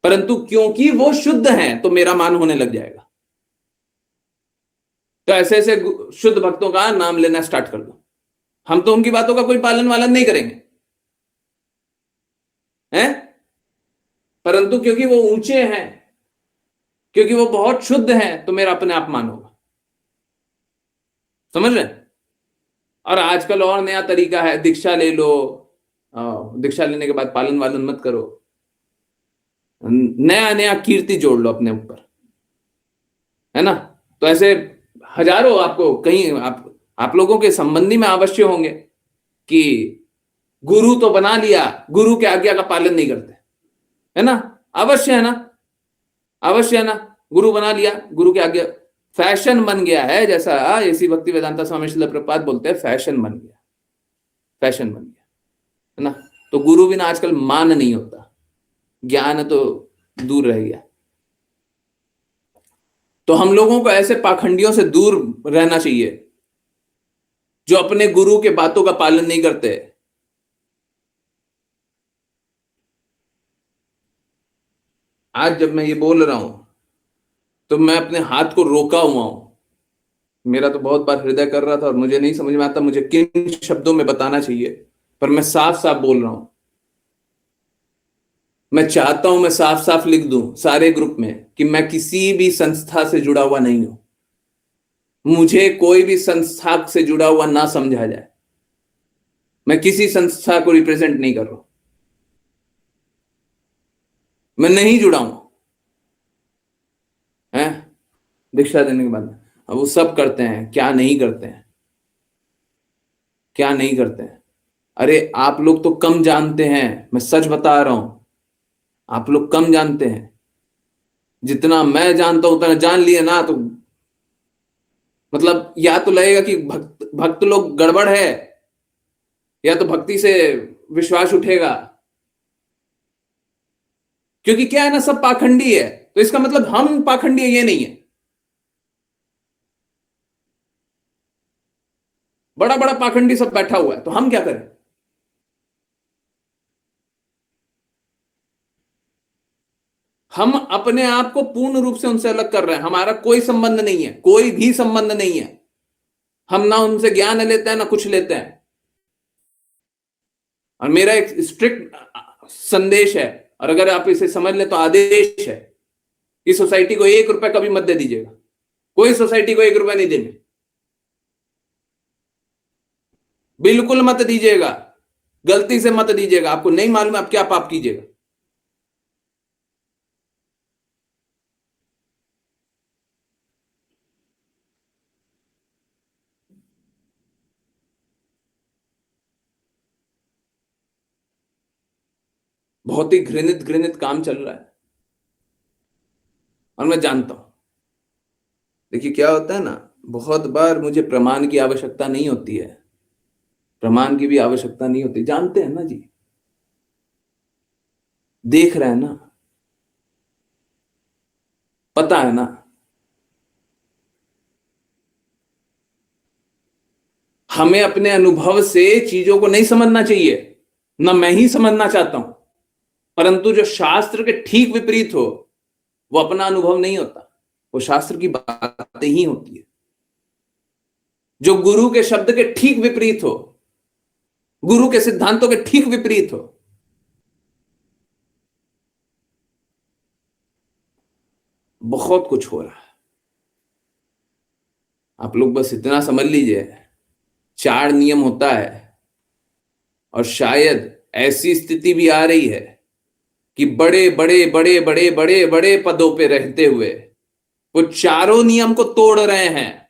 परंतु क्योंकि वो शुद्ध हैं तो मेरा मान होने लग जाएगा। तो ऐसे ऐसे शुद्ध भक्तों का नाम लेना स्टार्ट कर दो। हम तो उनकी बातों का कोई पालन वालन नहीं करेंगे, हैं? परंतु क्योंकि वो ऊंचे हैं, क्योंकि वो बहुत शुद्ध हैं, तो मेरा अपने आप मान होगा। समझ रहे? और आजकल और नया तरीका है, दीक्षा ले लो, दीक्षा लेने के बाद पालन वालन मत करो, नया नया कीर्ति जोड़ लो अपने ऊपर, है ना? तो ऐसे हजारों आपको कहीं आप लोगों के संबंधी में अवश्य होंगे कि गुरु तो बना लिया, गुरु के आज्ञा का पालन नहीं करते, है ना? अवश्य है ना? अवश्य है ना? गुरु बना लिया, गुरु के आज्ञा, फैशन बन गया है। जैसा एसी भक्ति वेदांता स्वामी श्रील प्रभुपाद बोलते हैं, फैशन बन गया, फैशन बन गया, है ना? तो गुरु बिना आजकल मान नहीं होता, ज्ञान तो दूर रह गया। तो हम लोगों को ऐसे पाखंडियों से दूर रहना चाहिए जो अपने गुरु के बातों का पालन नहीं करते। आज जब मैं ये बोल रहा हूं तो मैं अपने हाथ को रोका हुआ हूं। मेरा तो बहुत बार हृदय कर रहा था और मुझे नहीं समझ में आता मुझे किन शब्दों में बताना चाहिए, पर मैं साफ साफ बोल रहा हूं। मैं चाहता हूं मैं साफ साफ लिख दूं सारे ग्रुप में कि मैं किसी भी संस्था से जुड़ा हुआ नहीं हूं। मुझे कोई भी संस्था से जुड़ा हुआ ना समझा जाए। मैं किसी संस्था को रिप्रेजेंट नहीं कर रहा हूं, मैं नहीं जुड़ा हूं। है दीक्षा देने के बाद अब वो सब करते हैं, क्या नहीं करते हैं, क्या नहीं करते हैं। अरे आप लोग तो कम जानते हैं, मैं सच बता रहा हूं, आप लोग कम जानते हैं। जितना मैं जानता हूं उतना जान लिए ना तो मतलब या तो लगेगा कि भक्त लोग गड़बड़ है, या तो भक्ति से विश्वास उठेगा। क्योंकि क्या है ना, सब पाखंडी है, तो इसका मतलब हम पाखंडी है ये नहीं है। बड़ा बड़ा पाखंडी सब बैठा हुआ है, तो हम क्या करें? हम अपने आप को पूर्ण रूप से उनसे अलग कर रहे हैं। हमारा कोई संबंध नहीं है, कोई भी संबंध नहीं है। हम ना उनसे ज्ञान लेते हैं ना कुछ लेते हैं। और मेरा एक स्ट्रिक्ट संदेश है, और अगर आप इसे समझ ले तो आदेश है कि सोसाइटी को 1 रुपए कभी मत दे दीजिएगा। कोई सोसाइटी को 1 रुपए नहीं देने, बिल्कुल मत दीजिएगा, गलती से मत दीजिएगा। आपको नहीं मालूम आप क्या पाप कीजिएगा। बहुत ही घृणित घृणित काम चल रहा है, और मैं जानता हूं। देखिए क्या होता है ना, बहुत बार मुझे प्रमाण की आवश्यकता नहीं होती है, प्रमाण की भी आवश्यकता नहीं होती। जानते हैं ना जी, देख रहे हैं ना, पता है ना। हमें अपने अनुभव से चीजों को नहीं समझना चाहिए, ना मैं ही समझना चाहता हूं, परंतु जो शास्त्र के ठीक विपरीत हो वो अपना अनुभव नहीं होता, वो शास्त्र की बातें ही होती है। जो गुरु के शब्द के ठीक विपरीत हो, गुरु के सिद्धांतों के ठीक विपरीत हो, बहुत कुछ हो रहा है। आप लोग बस इतना समझ लीजिए, 4 नियम होता है, और शायद ऐसी स्थिति भी आ रही है कि बड़े बड़े बड़े बड़े बड़े बड़े पदों पे रहते हुए वो चारों नियम को तोड़ रहे हैं।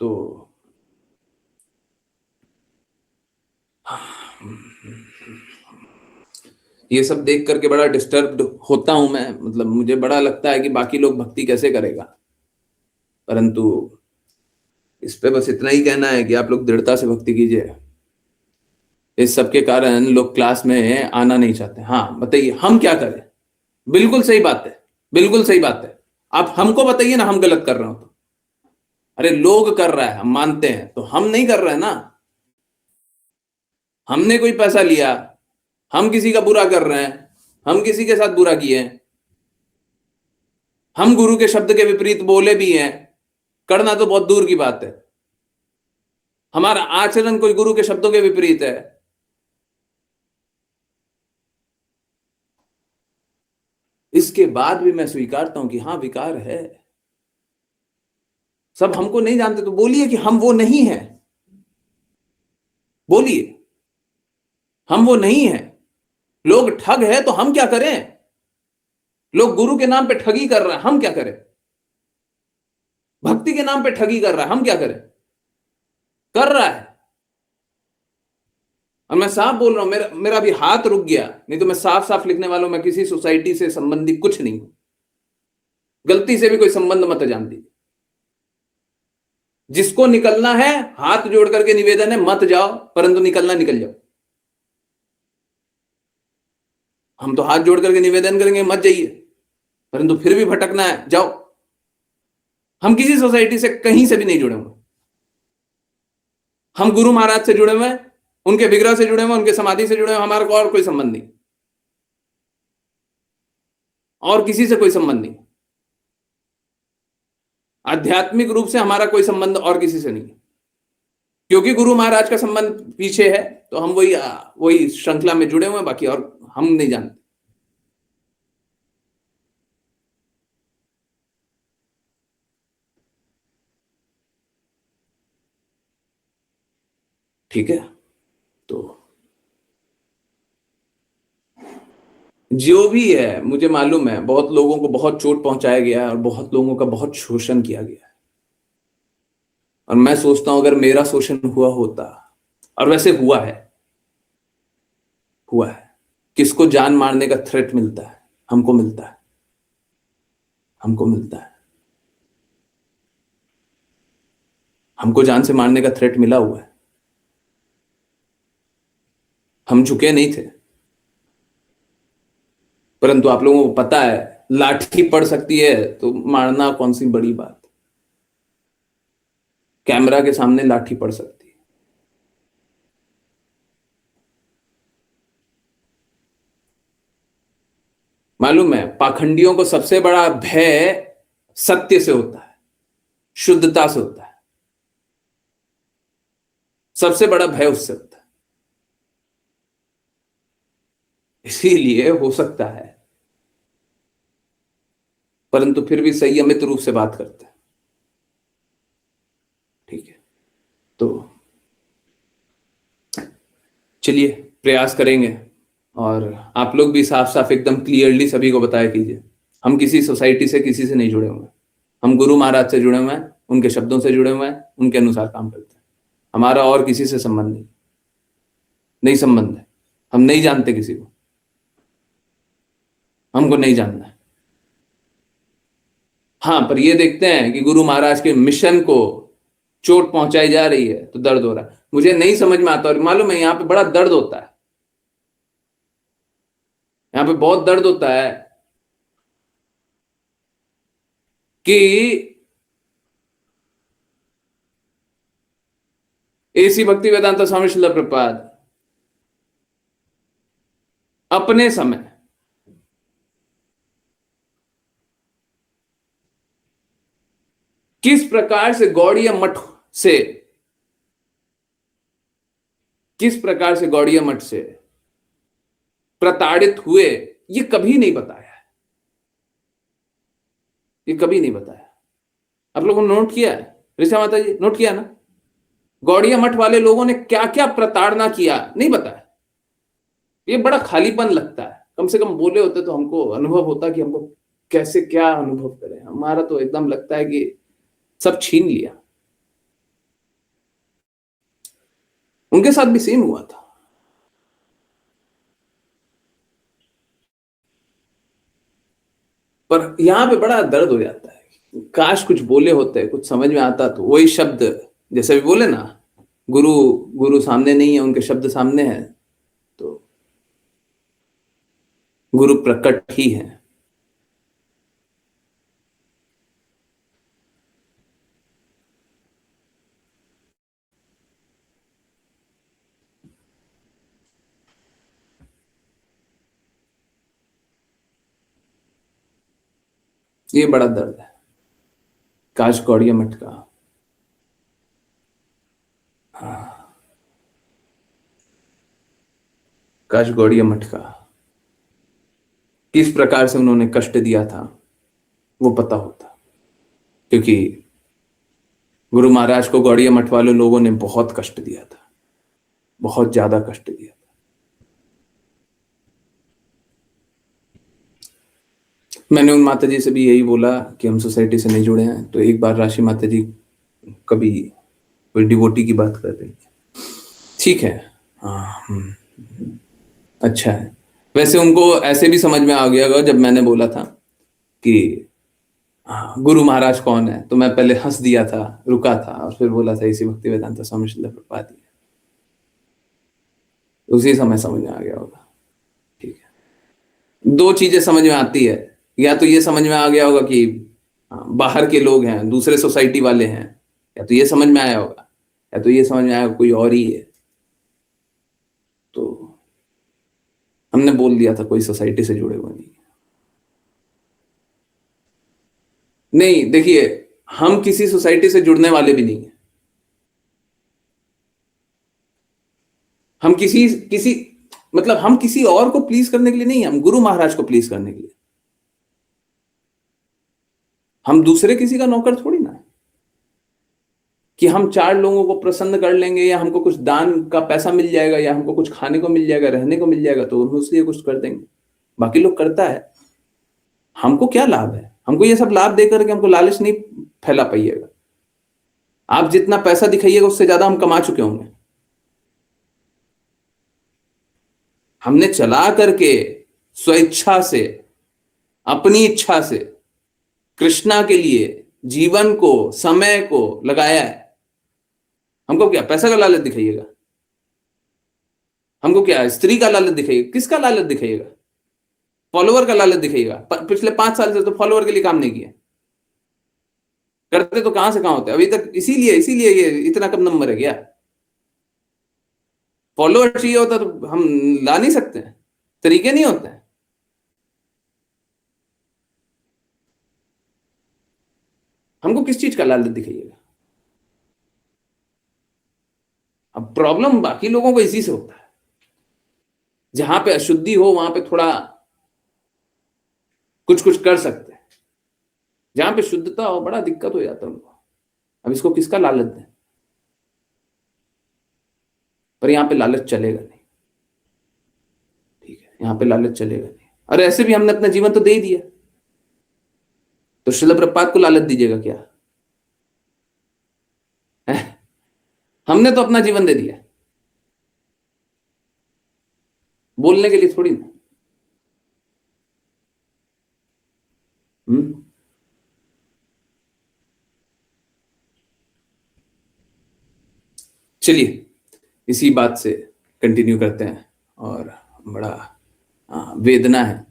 तो ये सब देख करके बड़ा डिस्टर्ब्ड होता हूं मैं, मतलब मुझे बड़ा लगता है कि बाकी लोग भक्ति कैसे करेगा। परंतु इस पे बस इतना ही कहना है कि आप लोग दृढ़ता से भक्ति कीजिए। इस सब के कारण लोग क्लास में आना नहीं चाहते। हाँ बताइए हम क्या करें? बिल्कुल सही बात है, बिल्कुल सही बात है। आप हमको बताइए ना हम गलत कर रहे हो तो। अरे लोग कर रहा है हम मानते हैं, तो हम नहीं कर रहे हैं ना। हमने कोई पैसा लिया, हम किसी का बुरा कर रहे हैं, हम किसी के साथ बुरा किए हैं, हम गुरु के शब्द के विपरीत बोले भी हैं, करना तो बहुत दूर की बात है। हमारा आचरण कोई गुरु के शब्दों के विपरीत है, इसके बाद भी मैं स्वीकारता हूं कि हाँ विकार है। सब हमको नहीं जानते तो बोलिए कि हम वो नहीं है, बोलिए हम वो नहीं है। लोग ठग है तो हम क्या करें? लोग गुरु के नाम पे ठगी कर रहे हैं, हम क्या करें? भक्ति के नाम पे ठगी कर रहा है, हम क्या करें? कर रहा है। और मैं साफ बोल रहा हूं, मेरा मेरा भी हाथ रुक गया, नहीं तो मैं साफ साफ लिखने वालों में किसी सोसाइटी से संबंधी कुछ नहीं हूं। गलती से भी कोई संबंध मत जान दीजिए। जिसको निकलना है हाथ जोड़ करके निवेदन है, मत जाओ, परंतु निकलना निकल जाओ। हम तो हाथ जोड़ करके निवेदन करेंगे मत जाइए, परंतु फिर भी भटकना है जाओ। हम किसी सोसाइटी से कहीं से भी नहीं जुड़े हुए। हम गुरु महाराज से जुड़े हुए हैं, उनके विग्रह से जुड़े हुए, उनके समाधि से जुड़े हुए, हमारा को और कोई संबंध नहीं, और किसी से कोई संबंध नहीं। आध्यात्मिक रूप से हमारा कोई संबंध और किसी से नहीं, क्योंकि गुरु महाराज का संबंध पीछे है, तो हम वही वही श्रृंखला में जुड़े हुए हैं, बाकी और हम नहीं जानते। ठीक है, तो जो भी है मुझे मालूम है बहुत लोगों को बहुत चोट पहुंचाया गया है और बहुत लोगों का बहुत शोषण किया गया है। और मैं सोचता हूं अगर मेरा शोषण हुआ होता, और वैसे हुआ है, हुआ है। किसको जान मारने का थ्रेट मिलता है? हमको मिलता है, हमको मिलता है। हमको जान से मारने का थ्रेट मिला हुआ है। हम झुके नहीं थे, परंतु आप लोगों को पता है लाठी पड़ सकती है तो मारना कौन सी बड़ी बात। कैमरा के सामने लाठी पड़ सकती है। मालूम है, पाखंडियों को सबसे बड़ा भय सत्य से होता है, शुद्धता से होता है, सबसे बड़ा भय उससे होता है। इसीलिए हो सकता है, परंतु फिर भी संयमित रूप से बात करते हैं, ठीक है। तो चलिए प्रयास करेंगे, और आप लोग भी साफ साफ एकदम क्लियरली सभी को बताया कीजिए, हम किसी सोसाइटी से किसी से नहीं जुड़े हुए हैं, हम गुरु महाराज से जुड़े हुए हैं, उनके शब्दों से जुड़े हुए हैं, उनके अनुसार काम करते हैं। हमारा और किसी से संबंध नहीं संबंध है, हम नहीं जानते किसी को, हमको नहीं जानना है। हाँ, पर ये देखते हैं कि गुरु महाराज के मिशन को चोट पहुंचाई जा रही है तो दर्द हो रहा है, मुझे नहीं समझ में आता। और मालूम है, यहां पे बड़ा दर्द होता है, यहां पे बहुत दर्द होता है कि एसी भक्ति वेदांता स्वामी श्रील प्रभुपाद अपने समय किस प्रकार से गौड़िया मठ से, किस प्रकार से गौड़िया मठ से प्रताड़ित हुए, ये कभी नहीं बताया है, ये कभी नहीं बताया। आप लोगों ने नोट किया है, ऋषा माता जी नोट किया ना, गौड़िया मठ वाले लोगों ने क्या क्या प्रताड़ना किया, नहीं बताया। ये बड़ा खालीपन लगता है, कम से कम बोले होते तो हमको अनुभव होता कि हमको कैसे क्या अनुभव करें। हमारा तो एकदम लगता है कि सब छीन लिया। उनके साथ भी सेम हुआ था। पर यहां पे बड़ा दर्द हो जाता है, काश कुछ बोले होते, कुछ समझ में आता, तो वही शब्द जैसे भी बोले ना, गुरु गुरु सामने नहीं है, उनके शब्द सामने है, तो गुरु प्रकट ही है। ये बड़ा दर्द है, काश गौड़िया मठ का, काश गौड़िया मठ का किस प्रकार से उन्होंने कष्ट दिया था वो पता होता, क्योंकि गुरु महाराज को गौड़िया मठ वाले लोगों ने बहुत कष्ट दिया था, बहुत ज्यादा कष्ट दिया था। मैंने उन माता जी से भी यही बोला कि हम सोसाइटी से नहीं जुड़े हैं, तो एक बार राशि माता जी कभी कोई डिवोटी की बात कर रही थी, ठीक है, अच्छा है। वैसे उनको ऐसे भी समझ में आ गया होगा जब मैंने बोला था कि गुरु महाराज कौन है, तो मैं पहले हंस दिया था, रुका था, और फिर बोला था इसी भक्ति वेदांता स्वामी श्रील प्रभुपाद जी, उसी समय समझ में आ गया होगा, ठीक है। दो चीजें समझ में आती है, या तो ये समझ में आ गया होगा कि बाहर के लोग हैं, दूसरे सोसाइटी वाले हैं, या तो ये समझ में आया होगा, या तो ये समझ में आया कोई और ही है। तो हमने बोल दिया था कोई सोसाइटी से जुड़े हुए नहीं। नहीं, देखिए, हम किसी सोसाइटी से जुड़ने वाले भी नहीं है। हम किसी मतलब हम किसी और को प्लीज करने के लिए नहीं है, हम गुरु महाराज को प्लीज करने के लिए। हम दूसरे किसी का नौकर थोड़ी ना है कि हम 4 लोगों को प्रसन्न कर लेंगे, या हमको कुछ दान का पैसा मिल जाएगा, या हमको कुछ खाने को मिल जाएगा, रहने को मिल जाएगा, तो उसलिए कुछ कर देंगे। बाकी लोग करता है, हमको क्या लाभ है? हमको ये सब लाभ देकर के हमको लालच नहीं फैला पाइएगा। आप जितना पैसा दिखाइएगा उससे ज्यादा हम कमा चुके होंगे। हमने चला करके स्वेच्छा से, अपनी इच्छा से कृष्णा के लिए जीवन को, समय को लगाया है। हमको क्या पैसा का लालच दिखाइएगा? हमको क्या स्त्री का लालच दिखाइएगा? किसका लालच दिखाइएगा? फॉलोवर का लालच दिखाइएगा? पिछले 5 साल से तो फॉलोवर के लिए काम नहीं किया, करते तो कहां से कहां होते अभी तक। इसीलिए ये इतना कम नंबर है क्या? फॉलोअर चाहिए होता तो हम ला नहीं सकते हैं, तरीके नहीं होते हैं। हमको किस चीज का लालच दिखाइएगा? अब प्रॉब्लम बाकी लोगों को इसी से होता है, जहां पे अशुद्धि हो वहां पे थोड़ा कुछ कुछ कर सकते हैं, जहां पे शुद्धता हो बड़ा दिक्कत हो जाता है उनको। अब इसको किसका लालच दें? पर यहां पे लालच चलेगा नहीं, ठीक है, यहां पे लालच चलेगा नहीं। अरे ऐसे भी हमने अपना जीवन तो दे ही दिया, तो श्रील प्रभुपाद को लालच दीजिएगा क्या? है? हमने तो अपना जीवन दे दिया, बोलने के लिए थोड़ी ना। चलिए इसी बात से कंटिन्यू करते हैं। और बड़ा वेदना है,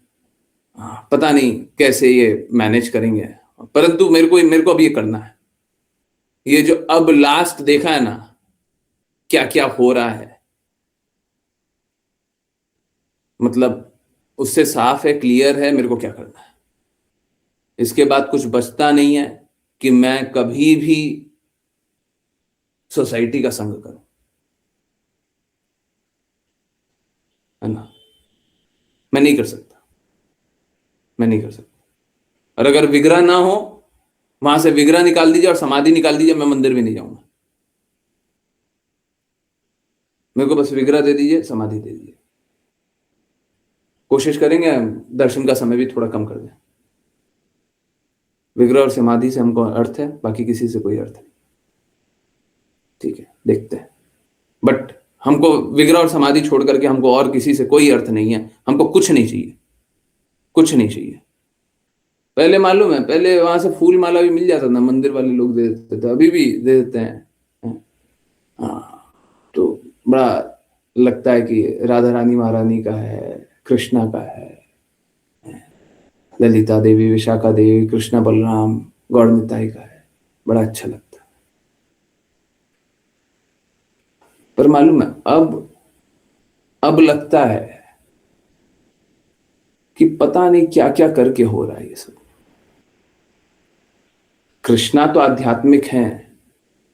पता नहीं कैसे ये मैनेज करेंगे, परंतु मेरे को अब ये करना है। ये जो अब लास्ट देखा है ना, क्या क्या हो रहा है, मतलब उससे साफ है, क्लियर है मेरे को क्या करना है। इसके बाद कुछ बचता नहीं है कि मैं कभी भी सोसाइटी का संग करूं, है ना। मैं नहीं कर सकता, मैं नहीं कर सकता। और अगर विग्रह ना हो, वहां से विग्रह निकाल दीजिए और समाधि निकाल दीजिए, मैं मंदिर भी नहीं जाऊंगा। मेरे को बस विग्रह दे दीजिए, समाधि दे दीजिए। कोशिश करेंगे दर्शन का समय भी थोड़ा कम कर दें। विग्रह और समाधि से हमको अर्थ है, बाकी किसी से कोई अर्थ नहीं, ठीक है, देखते हैं। बट हमको विग्रह और समाधि छोड़ करके हमको और किसी से कोई अर्थ नहीं है, हमको कुछ नहीं चाहिए, कुछ नहीं चाहिए। पहले मालूम है, पहले वहां से फूल माला भी मिल जाता था, मंदिर वाले लोग दे देते थे, अभी भी दे देते हैं। हाँ, तो बड़ा लगता है कि राधा रानी महारानी का है, कृष्णा का है, ललिता देवी, विशाखा देवी, कृष्णा बलराम, गौड़ निताई का है, बड़ा अच्छा लगता है। पर मालूम है अब लगता है कि पता नहीं क्या क्या करके हो रहा है ये सब। कृष्णा तो आध्यात्मिक है,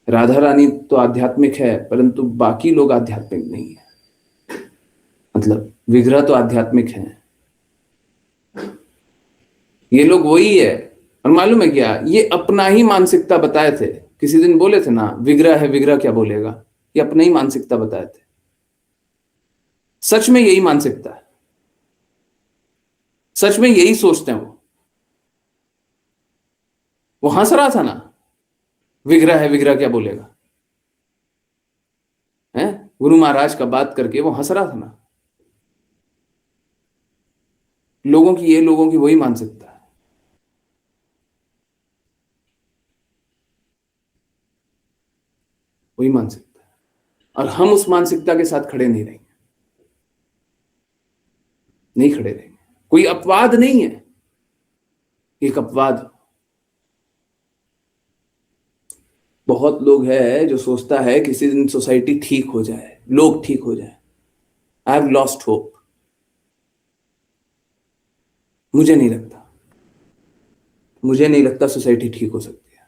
राधा रानी तो आध्यात्मिक है, परंतु बाकी लोग आध्यात्मिक नहीं है। मतलब विग्रह तो आध्यात्मिक है, ये लोग वही है। और मालूम है क्या, ये अपना ही मानसिकता बताए थे। किसी दिन बोले थे ना, विग्रह है, विग्रह क्या बोलेगा, ये अपना ही मानसिकता बताए थे। सच में यही मानसिकता है, सच में यही सोचते हैं वो हंस रहा था ना, विग्रह है, विग्रह क्या बोलेगा, है गुरु महाराज का बात करके वो हंस रहा था ना। लोगों की वही मानसिकता है। वही मानसिकता है, और हम उस मानसिकता के साथ खड़े नहीं रहेंगे, नहीं खड़े रहेंगे। कोई अपवाद नहीं है, एक अपवाद। बहुत लोग है जो सोचता है किसी दिन सोसाइटी ठीक हो जाए, लोग ठीक हो जाए। I have lost hope. मुझे नहीं लगता सोसाइटी ठीक हो सकती है।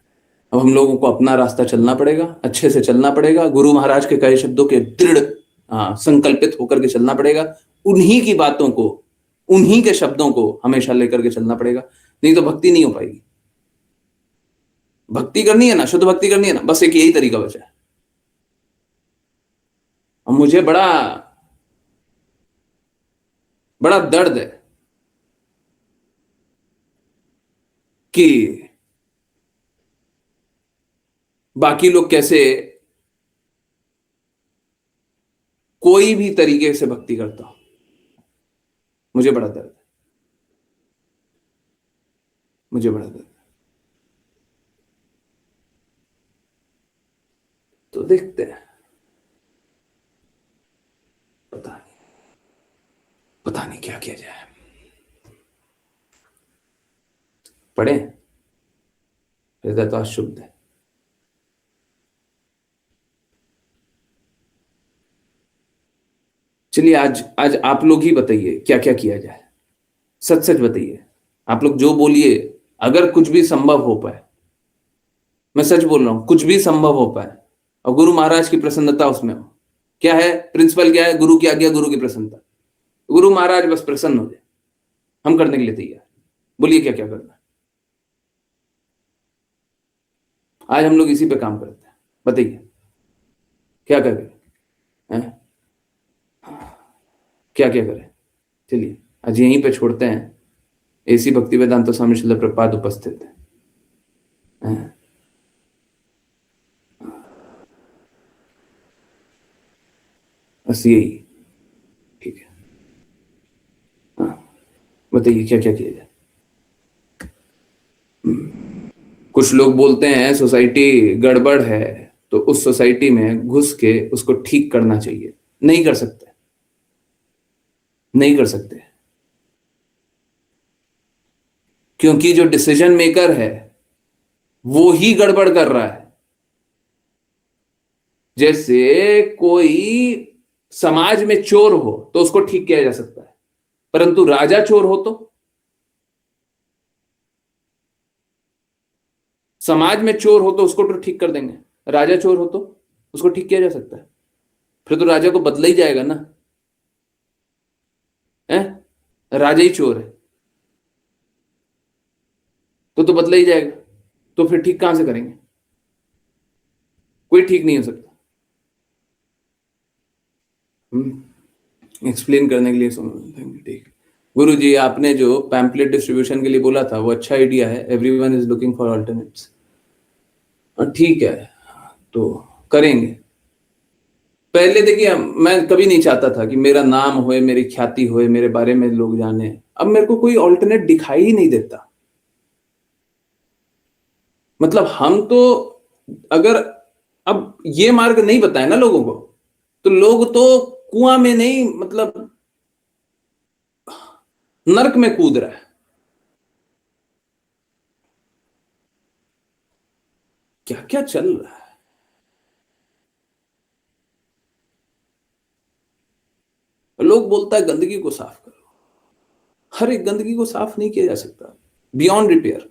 अब हम लोगों को अपना रास्ता चलना पड़ेगा, अच्छे से चलना पड़ेगा, गुरु महाराज के कहे शब्दों के दृढ़ संकल्पित होकर के चलना पड़ेगा। उन्हीं की बातों को, उन्हीं के शब्दों को हमेशा लेकर के चलना पड़ेगा, नहीं तो भक्ति नहीं हो पाएगी। भक्ति करनी है ना, शुद्ध भक्ति करनी है ना, बस एक यही तरीका बचा है। और मुझे बड़ा दर्द है कि बाकी लोग कैसे कोई भी तरीके से भक्ति करता हो। मुझे बड़ा दर्द है, मुझे बड़ा दर्द है। तो देखते हैं, पता नहीं क्या किया जाए। पढ़े हृदय तो शुद्ध है। चलिए आज आप लोग ही बताइए क्या क्या किया जाए। सच सच बताइए, आप लोग जो बोलिए, अगर कुछ भी संभव हो पाए मैं सच बोल रहा हूं, कुछ भी संभव हो पाए और गुरु महाराज की प्रसन्नता उसमें हो। क्या है प्रिंसिपल, क्या है? गुरु की आज्ञा, गुरु की प्रसन्नता। गुरु महाराज बस प्रसन्न हो जाए, हम करने के लिए तैयार। बोलिए क्या क्या करना है। आज हम लोग इसी पे काम करते हैं, बताइए क्या करें हैं? क्या क्या करें? चलिए आज यहीं पे छोड़ते हैं। एसी भक्ति वेदांत स्वामी श्रील प्रभुपाद उपस्थित है। बस यही, ठीक है। हाँ, बताइए क्या क्या किया जाए। कुछ लोग बोलते हैं सोसाइटी गड़बड़ है, तो उस सोसाइटी में घुस के उसको ठीक करना चाहिए। नहीं कर सकते, नहीं कर सकते, क्योंकि जो डिसीजन मेकर है वो ही गड़बड़ कर रहा है। जैसे कोई समाज में चोर हो तो उसको ठीक किया जा सकता है, परंतु राजा चोर हो तो? समाज में चोर हो तो उसको तो ठीक कर देंगे, राजा चोर हो तो उसको ठीक किया जा सकता है? फिर तो राजा को बदला ही जाएगा ना, है? राजा ही चोर है तो बदला ही जाएगा। तो फिर ठीक कहां से करेंगे? कोई ठीक नहीं हो सकता। एक्सप्लेन करने के लिए ठीक। गुरु जी, आपने जो पैम्पलेट डिस्ट्रीब्यूशन के लिए बोला था वो अच्छा आइडिया है। Everyone is looking for alternates. ठीक है, तो करेंगे। पहले देखिए, मैं कभी नहीं चाहता था कि मेरा नाम होए, मेरी ख्याति होए, मेरे बारे में लोग जाने। अब मेरे को कोई ऑल्टरनेट दिखाई ही नहीं देता। मतलब हम तो अगर अब ये मार्ग नहीं बताए ना लोगों को, तो लोग तो कुआं में नहीं, मतलब नरक में कूद रहा है। क्या क्या चल रहा है? लोग बोलता है गंदगी को साफ करो। हर एक गंदगी को साफ नहीं किया जा सकता, बियॉन्ड रिपेयर।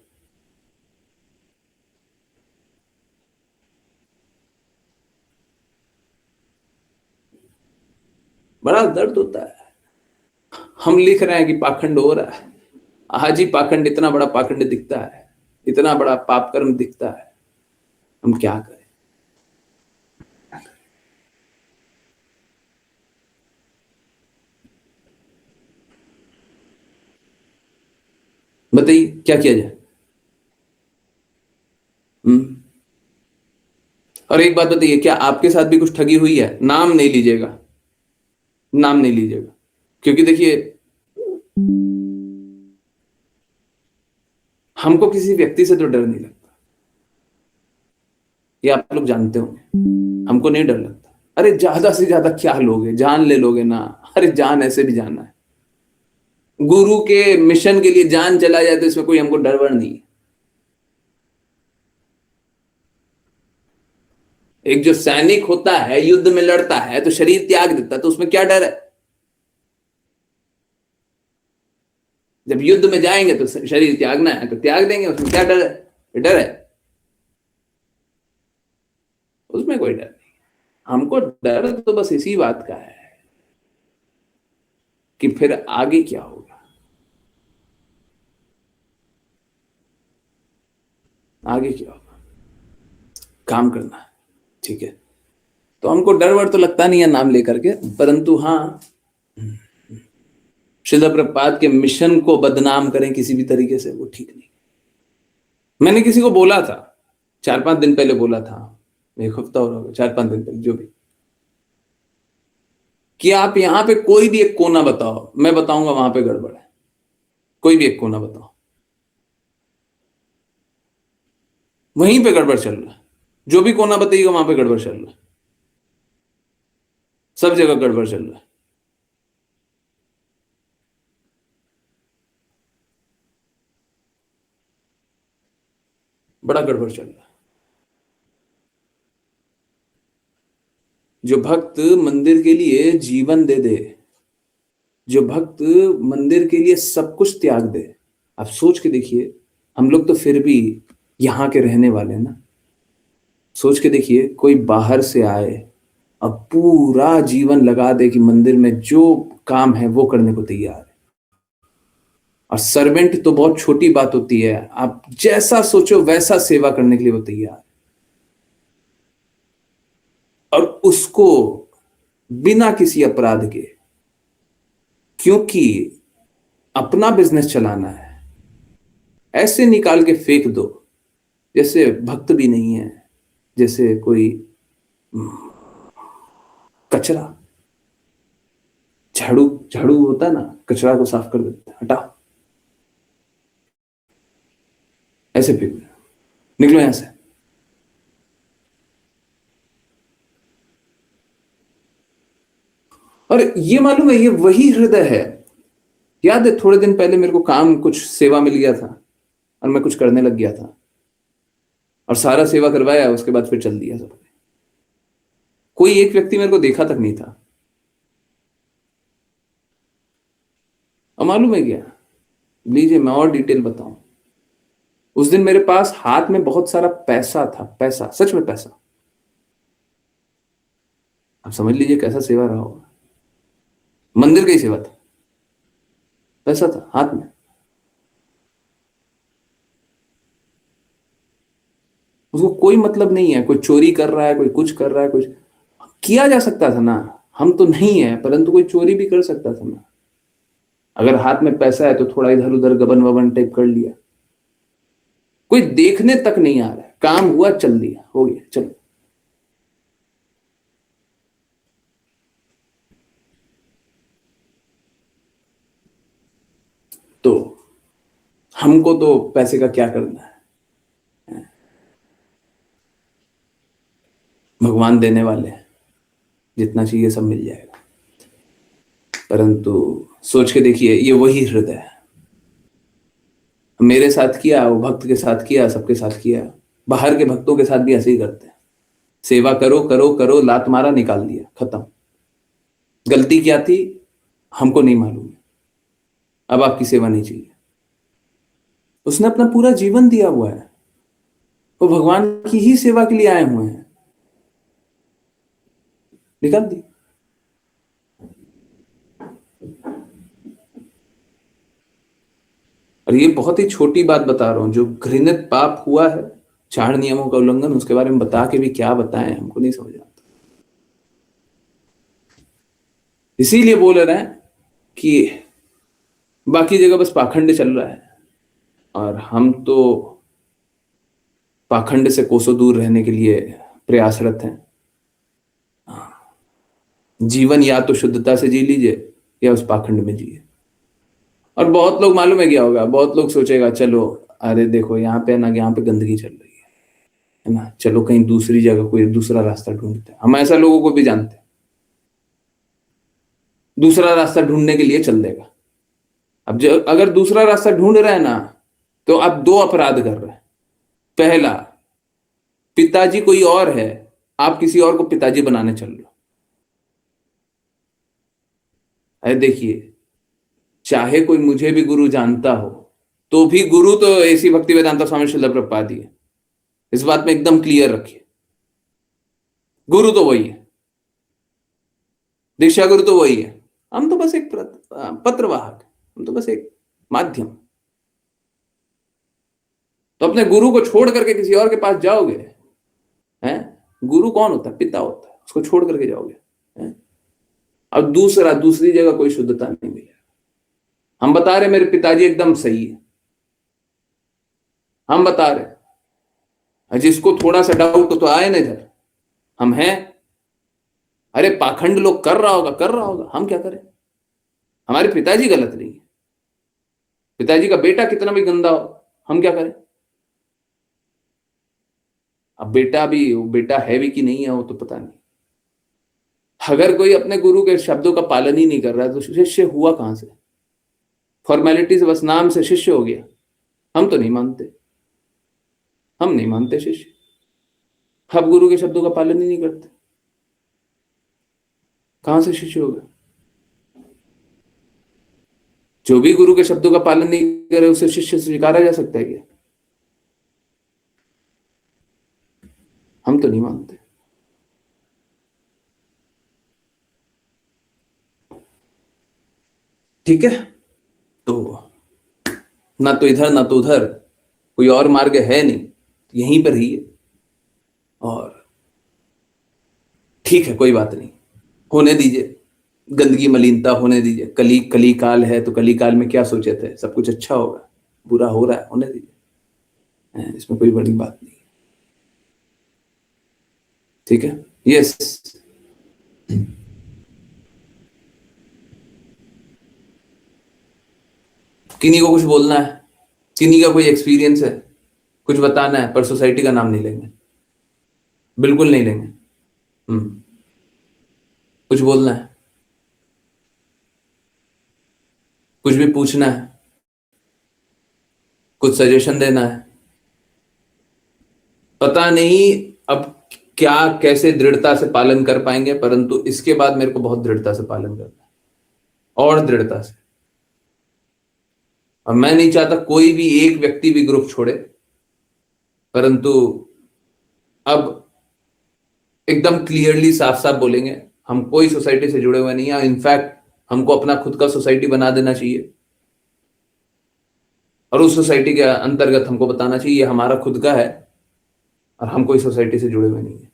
बड़ा दर्द होता है। हम लिख रहे हैं कि पाखंड हो रहा है, आज ही पाखंड, इतना बड़ा पाखंड दिखता है, इतना बड़ा पाप कर्म दिखता है। हम क्या करें? बताइए क्या किया जाए। और एक बात बताइए, क्या आपके साथ भी कुछ ठगी हुई है? नाम नहीं लीजिएगा, नाम नहीं लीजिएगा, क्योंकि देखिए हमको किसी व्यक्ति से तो डर नहीं लगता, ये आप लोग जानते होंगे। हमको नहीं डर लगता। अरे ज्यादा से ज्यादा क्या लोगे, जान ले लोगे ना। अरे जान ऐसे भी जाना है, गुरु के मिशन के लिए जान चला जाए तो इसमें कोई हमको डर वर नहीं है। एक जो सैनिक होता है, युद्ध में लड़ता है तो शरीर त्याग देता है, तो उसमें क्या डर है? जब युद्ध में जाएंगे तो शरीर त्यागना है तो त्याग देंगे, उसमें क्या डर है? डर है? उसमें कोई डर नहीं। हमको डर तो बस इसी बात का है कि फिर आगे क्या होगा, आगे क्या होगा। काम करना है, ठीक है। तो हमको डर वर तो लगता नहीं है नाम लेकर के, परंतु हाँ, श्रील प्रभुपाद के मिशन को बदनाम करें किसी भी तरीके से, वो ठीक नहीं। मैंने किसी को बोला था 4-5 दिन पहले, बोला था, 1 हफ्ता हो रहा होगा, 4-5 दिन पहले, जो भी, कि आप यहां पे कोई भी एक कोना बताओ, मैं बताऊंगा वहां पे गड़बड़ है। कोई भी एक कोना बताओ, वहीं पे गड़बड़ चल रहा है। जो भी कोना बताइएगा वहां पे गड़बड़ चल रहा है, सब जगह गड़बड़ चल रहा है। बड़ा गड़बड़ चल रहा है। जो भक्त मंदिर के लिए जीवन दे दे, जो भक्त मंदिर के लिए सब कुछ त्याग दे, आप सोच के देखिए। हम लोग तो फिर भी यहाँ के रहने वाले हैं ना, सोच के देखिए, कोई बाहर से आए, अब पूरा जीवन लगा दे कि मंदिर में जो काम है वो करने को तैयार है। और सर्वेंट तो बहुत छोटी बात होती है, आप जैसा सोचो वैसा सेवा करने के लिए वो तैयार है। और उसको बिना किसी अपराध के, क्योंकि अपना बिजनेस चलाना है, ऐसे निकाल के फेंक दो जैसे भक्त भी नहीं है, जैसे कोई कचरा। झाड़ू झाड़ू होता है ना, कचरा को साफ कर देता है, हटाओ, ऐसे फेंक दो, निकलो यहां से। और ये मालूम है, ये वही हृदय है। याद है थोड़े दिन पहले मेरे को काम, कुछ सेवा मिल गया था और मैं कुछ करने लग गया था, और सारा सेवा करवाया, उसके बाद फिर चल दिया सबने। कोई एक व्यक्ति मेरे को देखा तक नहीं था। और मालूम है क्या, लीजिए मैं और डिटेल बताऊं। उस दिन मेरे पास हाथ में बहुत सारा पैसा था, पैसा, सच में पैसा। आप समझ लीजिए कैसा सेवा रहा होगा। मंदिर की सेवा था, पैसा था हाथ में। उसको कोई मतलब नहीं है, कोई चोरी कर रहा है, कोई कुछ कर रहा है, कुछ किया जा सकता था ना। हम तो नहीं है, परंतु कोई चोरी भी कर सकता था ना। अगर हाथ में पैसा है तो थोड़ा इधर उधर गबन वबन टाइप कर लिया, कोई देखने तक नहीं आ रहा है, काम हुआ, चल दिया, हो गया, चलो। तो हमको तो पैसे का क्या करना है, भगवान देने वाले हैं, जितना चाहिए सब मिल जाएगा। परंतु सोच के देखिए, ये वही हृदय है। मेरे साथ किया, वो भक्त के साथ किया, सबके साथ किया। बाहर के भक्तों के साथ भी ऐसे ही करते हैं। सेवा करो करो करो, लात मारा, निकाल दिया, खत्म। गलती क्या थी हमको नहीं मालूम है, अब आपकी सेवा नहीं चाहिए। उसने अपना पूरा जीवन दिया हुआ है, वो भगवान की ही सेवा के लिए आए हुए हैं, निकाल दी। और ये बहुत ही छोटी बात बता रहा हूं, जो घृणित पाप हुआ है, 4 नियमों का उल्लंघन, उसके बारे में बता के भी क्या बताएं, हमको नहीं समझ आता। इसीलिए बोल रहे हैं कि बाकी जगह बस पाखंड चल रहा है, और हम तो पाखंड से कोसों दूर रहने के लिए प्रयासरत हैं। जीवन या तो शुद्धता से जी लीजिए या उस पाखंड में जिए। और बहुत लोग, मालूम है क्या होगा, बहुत लोग सोचेगा चलो, अरे देखो यहाँ पे ना, यहाँ पे गंदगी चल रही है ना, चलो कहीं दूसरी जगह कोई दूसरा रास्ता ढूंढते हैं। हम ऐसा लोगों को भी जानते हैं, दूसरा रास्ता ढूंढने के लिए चल देगा। अब जो अगर दूसरा रास्ता ढूंढ रहे हैं ना, तो आप 2 अपराध कर रहे हैं। पहला, पिताजी कोई और है, आप किसी और को पिताजी बनाने चल रहे हो। अरे देखिए, चाहे कोई मुझे भी गुरु जानता हो, तो भी गुरु तो ऐसी भक्ति वेदांता स्वामी श्रील प्रभुपाद ही है। इस बात में एकदम क्लियर रखिए, गुरु तो वही है, दीक्षा गुरु तो वही है। हम तो बस एक पत्रवाहक, हम तो बस एक माध्यम। तो अपने गुरु को छोड़ करके किसी और के पास जाओगे, हैं? गुरु कौन होता है? पिता होता है, उसको छोड़ करके जाओगे, हैं? अब दूसरी जगह कोई शुद्धता नहीं मिलेगा। हम बता रहे मेरे पिताजी एकदम सही है, हम बता रहे, जिसको थोड़ा सा डाउट तो आए ना इधर, हम हैं। अरे पाखंड लोग कर रहा होगा, हम क्या करें? हमारे पिताजी गलत नहीं है, पिताजी का बेटा कितना भी गंदा हो, हम क्या करें? अब बेटा है भी कि नहीं है वो तो पता नहीं। अगर कोई अपने गुरु के शब्दों का पालन ही नहीं कर रहा है, तो शिष्य हुआ कहां से? फॉर्मेलिटी से, बस नाम से शिष्य हो गया। हम तो नहीं मानते, हम नहीं मानते शिष्य। हम गुरु के शब्दों का पालन ही नहीं करते, कहां से शिष्य होगा? जो भी गुरु के शब्दों का पालन नहीं करे, उसे शिष्य स्वीकारा जा सकता है क्या? हम तो नहीं मानते। ठीक है, तो ना तो इधर ना तो उधर, कोई और मार्ग है नहीं, यहीं पर ही है। और ठीक है, कोई बात नहीं, होने दीजिए, गंदगी मलिनता होने दीजिए। कली कली काल है, तो कली काल में क्या सोचे थे, सब कुछ अच्छा होगा, बुरा हो रहा है, होने दीजिए, इसमें कोई बड़ी बात नहीं। ठीक है, यस। किन्हीं को कुछ बोलना है, किन्हीं का कोई एक्सपीरियंस है, कुछ बताना है, पर सोसाइटी का नाम नहीं लेंगे, बिल्कुल नहीं लेंगे। कुछ बोलना है, कुछ भी पूछना है, कुछ सजेशन देना है, पता नहीं अब क्या कैसे दृढ़ता से पालन कर पाएंगे, परंतु इसके बाद मेरे को बहुत दृढ़ता से पालन करना है, और दृढ़ता से। और मैं नहीं चाहता कोई भी एक व्यक्ति भी ग्रुप छोड़े, परंतु अब एकदम क्लियरली साफ साफ बोलेंगे, हम कोई सोसाइटी से जुड़े हुए नहीं है। इनफैक्ट हमको अपना खुद का सोसाइटी बना देना चाहिए, और उस सोसाइटी के अंतर्गत हमको बताना चाहिए ये हमारा खुद का है और हम कोई सोसाइटी से जुड़े हुए नहीं है।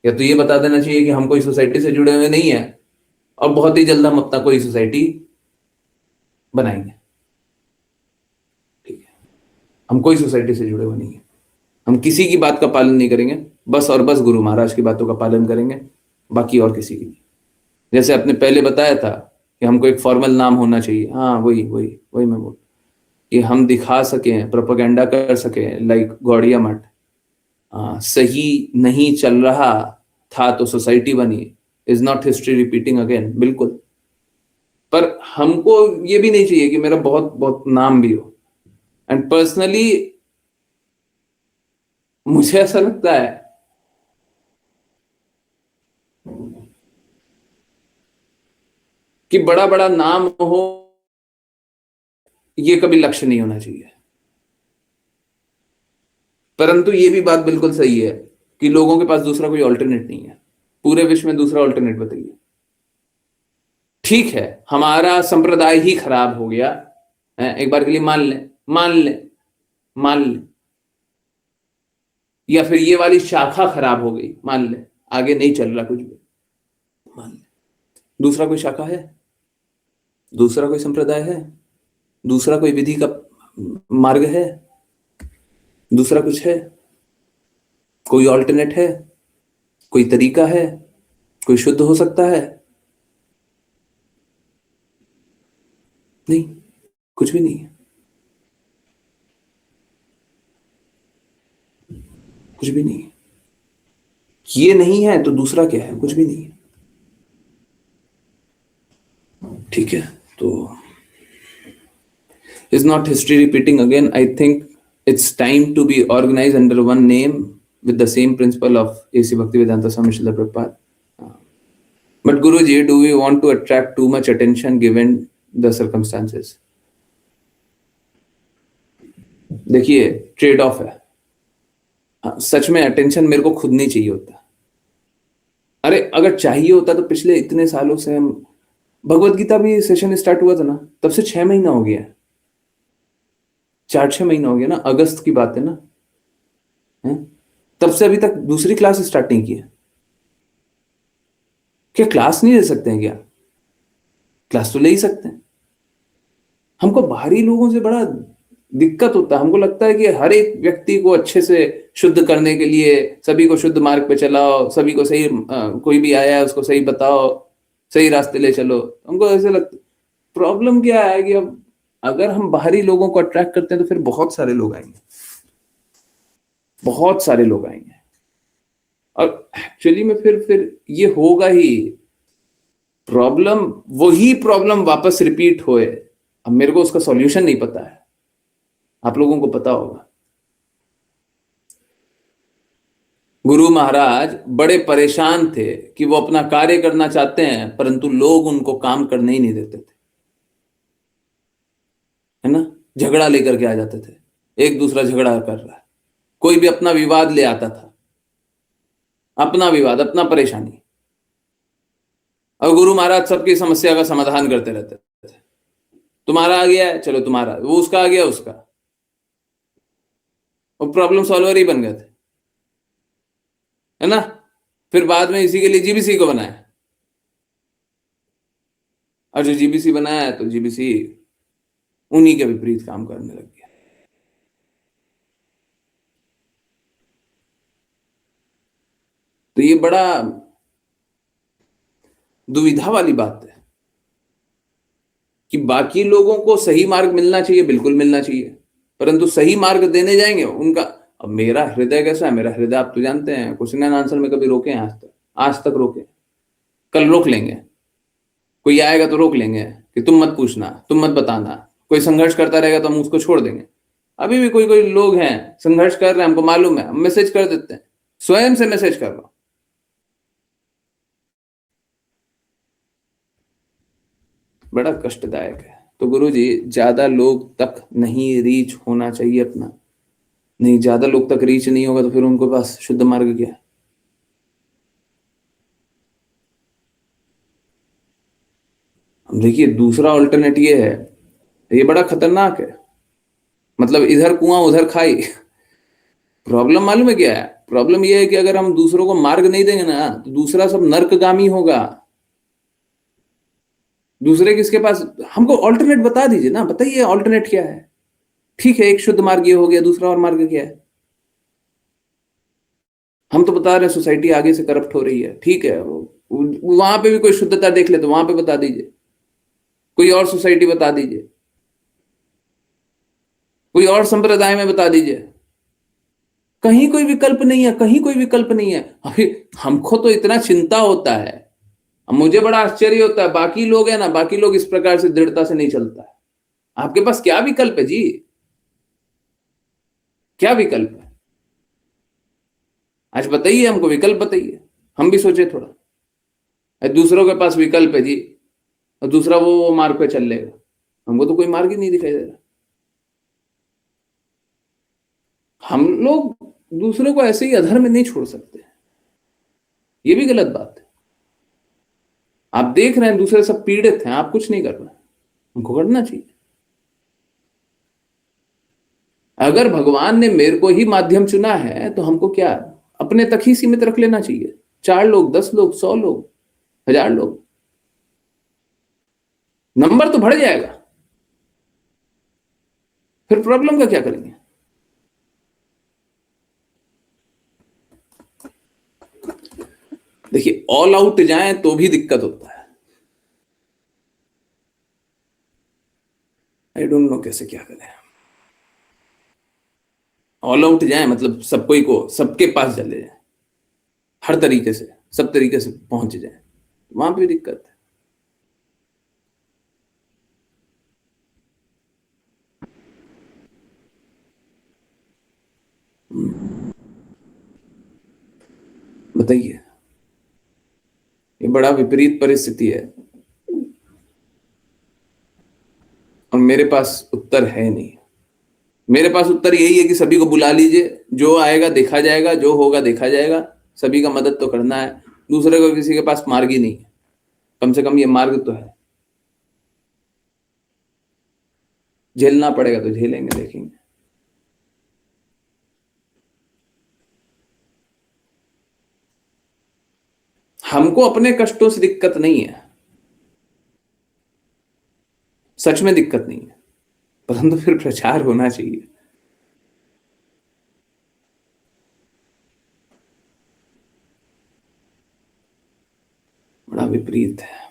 या तो ये बता देना चाहिए कि हम कोई सोसाइटी से जुड़े हुए नहीं है, और बहुत ही जल्द हम अपना कोई सोसाइटी बनाएंगे। ठीक है, हम कोई सोसाइटी से जुड़े हुए नहीं है, हम किसी की बात का पालन नहीं करेंगे, बस और बस गुरु महाराज की बातों का पालन करेंगे, बाकी और किसी की नहीं। जैसे आपने पहले बताया था कि हमको एक फॉर्मल नाम होना चाहिए, हाँ वही वही वही मैं बोल, कि हम दिखा सकें, प्रोपेगेंडा कर सकें, लाइक गौड़िया मठ। सही नहीं चल रहा था तो सोसाइटी बनी, is not history repeating again, बिल्कुल। पर हमको ये भी नहीं चाहिए कि मेरा बहुत बहुत नाम भी हो। एंड पर्सनली मुझे ऐसा लगता है कि बड़ा बड़ा नाम हो, ये कभी लक्ष्य नहीं होना चाहिए। परंतु ये भी बात बिल्कुल सही है कि लोगों के पास दूसरा कोई ऑल्टरनेट नहीं है, पूरे विश्व में दूसरा ऑल्टरनेट बताइए। ठीक है, हमारा संप्रदाय ही खराब हो गया है, एक बार के लिए मान लें, मान लें, मान लें, या फिर ये वाली शाखा खराब हो गई, मान लें, आगे नहीं चल रहा कुछ भी, मान लें। दूसरा कोई शाखा है, दूसरा कोई संप्रदाय है, दूसरा कोई विधि का मार्ग है, दूसरा कुछ है, कोई ऑल्टरनेट है, कोई तरीका है, कोई शुद्ध हो सकता है? नहीं, कुछ भी नहीं है, कुछ भी नहीं है। ये नहीं है तो दूसरा क्या है? कुछ भी नहीं है। ठीक है, तो is not history repeating again? I think it's time to be organized under one name with the same principle of A.C. Bhaktivedanta Swami Srila Prabhupada. But Guruji, do we want to attract too much attention given the circumstances? देखिए, trade off है। सच में attention मेरे को खुद नहीं चाहिए होता। अरे अगर चाहिए होता तो पिछले इतने सालों से हम, भगवत गीता भी सेशन स्टार्ट हुआ था ना, तब से 6 महीना हो गया, 4-6 महीना हो गया ना, अगस्त की बात है ना, है? तब से अभी तक दूसरी क्लास स्टार्ट नहीं की है। क्या क्लास नहीं ले सकते हैं क्या? क्लास तो ले ही सकते हैं। हमको बाहरी लोगों से बड़ा दिक्कत होता है। हमको लगता है कि हर एक व्यक्ति को अच्छे से शुद्ध करने के लिए सभी को शुद्ध मार्ग पे चलाओ, सभी को सही, कोई भी आया है उसको सही बताओ, सही रास्ते ले चलो। हमको ऐसे लगता, प्रॉब्लम क्या है कि अब अगर हम बाहरी लोगों को अट्रैक्ट करते हैं तो फिर बहुत सारे लोग आएंगे, बहुत सारे लोग आएंगे, और एक्चुअली में फिर ये होगा ही, प्रॉब्लम, वही प्रॉब्लम वापस रिपीट होए। अब मेरे को उसका सॉल्यूशन नहीं पता है, आप लोगों को पता होगा। गुरु महाराज बड़े परेशान थे कि वो अपना कार्य करना चाहते हैं परंतु लोग उनको काम करने ही नहीं देते थे, है ना। झगड़ा लेकर के आ जाते थे, एक दूसरा झगड़ा कर रहा है, कोई भी अपना विवाद ले आता था, अपना विवाद, अपना परेशानी। और गुरु महाराज सबकी समस्या का समाधान करते रहते थे। तुम्हारा आ गया है, चलो तुम्हारा, वो उसका आ गया, उसका, वो प्रॉब्लम सॉल्वर ही बन गए थे, है ना। फिर बाद में इसी के लिए जीबीसी को बनाया, और जो जीबीसी बनाया तो जीबीसी उन्हीं के विपरीत काम करने लग गया। तो ये बड़ा दुविधा वाली बात है कि बाकी लोगों को सही मार्ग मिलना चाहिए, बिल्कुल मिलना चाहिए, परंतु सही मार्ग देने जाएंगे उनका। अब मेरा हृदय कैसा है, मेरा हृदय आप तो जानते हैं, क्वेश्चन एंड आंसर में कभी रोके हैं आज तक रोके, कल रोक लेंगे। कोई आएगा तो रोक लेंगे कि तुम मत पूछना, तुम मत बताना। कोई संघर्ष करता रहेगा तो हम उसको छोड़ देंगे। अभी भी कोई कोई लोग हैं संघर्ष कर रहे हैं, हमको मालूम है, हम मैसेज कर देते हैं, स्वयं से मैसेज कर रहा हूं। बड़ा कष्टदायक है। तो गुरु जी, ज्यादा लोग तक नहीं रीच होना चाहिए अपना, नहीं, ज्यादा लोग तक रीच नहीं होगा तो फिर उनके पास शुद्ध मार्ग क्या है। हम देखिए, दूसरा ऑल्टरनेट ये है, ये बड़ा खतरनाक है। मतलब इधर कुआं उधर खाई। प्रॉब्लम मालूम है क्या है? प्रॉब्लम ये है कि अगर हम दूसरों को मार्ग नहीं देंगे ना तो दूसरा सब नर्कगामी होगा। दूसरे किसके पास, हमको ऑल्टरनेट बता दीजिए ना, बताइए ऑल्टरनेट क्या है। ठीक है, एक शुद्ध मार्ग ये हो गया, दूसरा और मार्ग क्या है? हम तो बता रहे हैं सोसाइटी आगे से करप्ट हो रही है, ठीक है, वहां पे भी कोई शुद्धता देख ले तो वहां पे बता दीजिए, कोई और सोसाइटी बता दीजिए, कोई और संप्रदाय में बता दीजिए। कहीं कोई विकल्प नहीं है, कहीं कोई विकल्प नहीं है। अभी हमको तो इतना चिंता होता है, मुझे बड़ा आश्चर्य होता है, बाकी लोग है ना, बाकी लोग इस प्रकार से दृढ़ता से नहीं चलता है। आपके पास क्या विकल्प है जी? क्या विकल्प है? आज बताइए, हमको विकल्प बताइए, हम भी सोचे थोड़ा। दूसरों के पास विकल्प है जी, और दूसरा वो मार्ग पे चल लेगा, हमको तो कोई मार्ग ही नहीं दिखाई दे रहा। हम लोग दूसरों को ऐसे ही अधर्म में नहीं छोड़ सकते, ये भी गलत बात है। आप देख रहे हैं दूसरे सब पीड़ित हैं, आप कुछ नहीं कर रहे, हमको करना चाहिए। अगर भगवान ने मेरे को ही माध्यम चुना है तो हमको क्या, अपने तक ही सीमित रख लेना चाहिए। 4 लोग, 10 लोग, 100 लोग, 1000 लोग, नंबर तो बढ़ जाएगा, फिर प्रॉब्लम का क्या करेंगे? देखिए, ऑल आउट जाएं तो भी दिक्कत होता है। आई डोंट नो कैसे क्या करें। ऑल आउट जाएं मतलब सब कोई को, सबके पास चले जाए, हर तरीके से, सब तरीके से पहुंच जाए, वहां पे दिक्कत है। बताइए, ये बड़ा विपरीत परिस्थिति है और मेरे पास उत्तर है नहीं। मेरे पास उत्तर यही है कि सभी को बुला लीजिए, जो आएगा देखा जाएगा, जो होगा देखा जाएगा, सभी का मदद तो करना है। दूसरे को, किसी के पास मार्ग ही नहीं है, कम से कम ये मार्ग तो है। झेलना पड़ेगा तो झेलेंगे, देखेंगे। हमको अपने कष्टों से दिक्कत नहीं है, सच में दिक्कत नहीं है, परंतु फिर प्रचार होना चाहिए। बड़ा विपरीत है।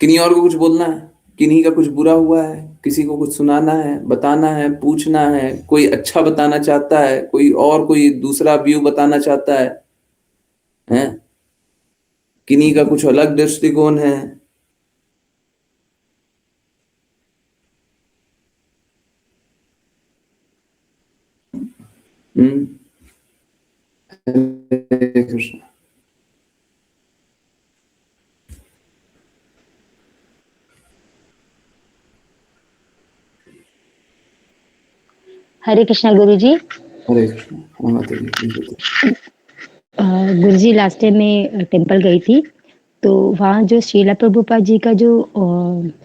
किन्हीं और को कुछ बोलना है, किन्हीं का कुछ बुरा हुआ है, किसी को कुछ सुनाना है, बताना है, पूछना है, कोई अच्छा बताना चाहता है, कोई और कोई दूसरा व्यू बताना चाहता है? किन्हीं का कुछ अलग दृष्टिकोण है। हरे कृष्ण। हरे कृष्णा गुरु जी। हरे कृष्ण। हाँ माता जी प्लीज बताइए। गुरुजी लास्ट टाइम मैं टेम्पल गई थी, तो वहाँ जो श्रीला प्रभुपाद जी का जो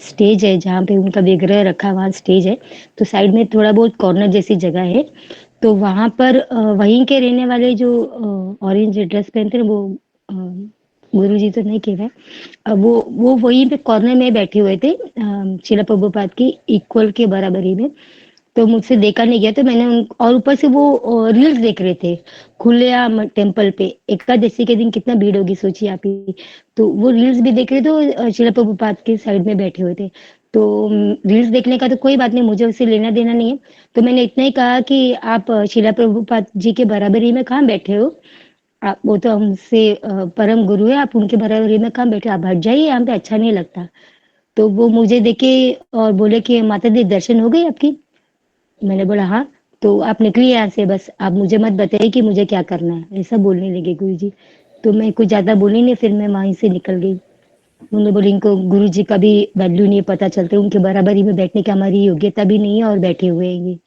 स्टेज है जहाँ पे उनका विग्रह रखा वहाँ स्टेज है, तो साइड में थोड़ा बहुत कॉर्नर जैसी जगह है, तो वहाँ पर वहीं के रहने वाले जो ऑरेंज ड्रेस पहनते हैं वो गुरु जी तो नहीं कह रहे, वो वहीं पे कॉर्नर में बैठे हुए थे श्रीला प्रभुपाद की इक्वल के बराबरी में। तो मुझसे देखा नहीं गया, तो मैंने उन और ऊपर से वो रील्स देख रहे थे खुलेआम टेम्पल पे। एकादशी के दिन कितना भीड़ होगी सोचिए आप ही। तो वो रील्स भी देख रहे थे, श्रीला प्रभुपाद के साइड में बैठे हुए थे। तो रील्स देखने का तो कोई बात नहीं, मुझे उससे लेना देना नहीं है। तो मैंने इतना ही कहा कि आप श्रीला प्रभुपाद जी के बराबरी में कहाँ बैठे हो, आप वो तो हमसे परम गुरु है, आप उनके बराबरी में कहाँ बैठे हो, आप हट जाइए, यहाँ पे अच्छा नहीं लगता। तो वो मुझे देखे और बोले कि माता दी दर्शन हो गए आपकी। मैंने बोला हाँ। तो आप निकलिए यहाँ से, बस आप मुझे मत बताइए कि मुझे क्या करना है, ऐसा बोलने लगे गुरुजी। तो मैं कुछ ज्यादा बोली नहीं, फिर मैं वहीं से निकल गई। उन्होंने बोली इनको गुरुजी का भी वैल्यू नहीं पता चलता, उनके बराबरी में बैठने की हमारी योग्यता भी नहीं है और बैठे हुए हैं ये।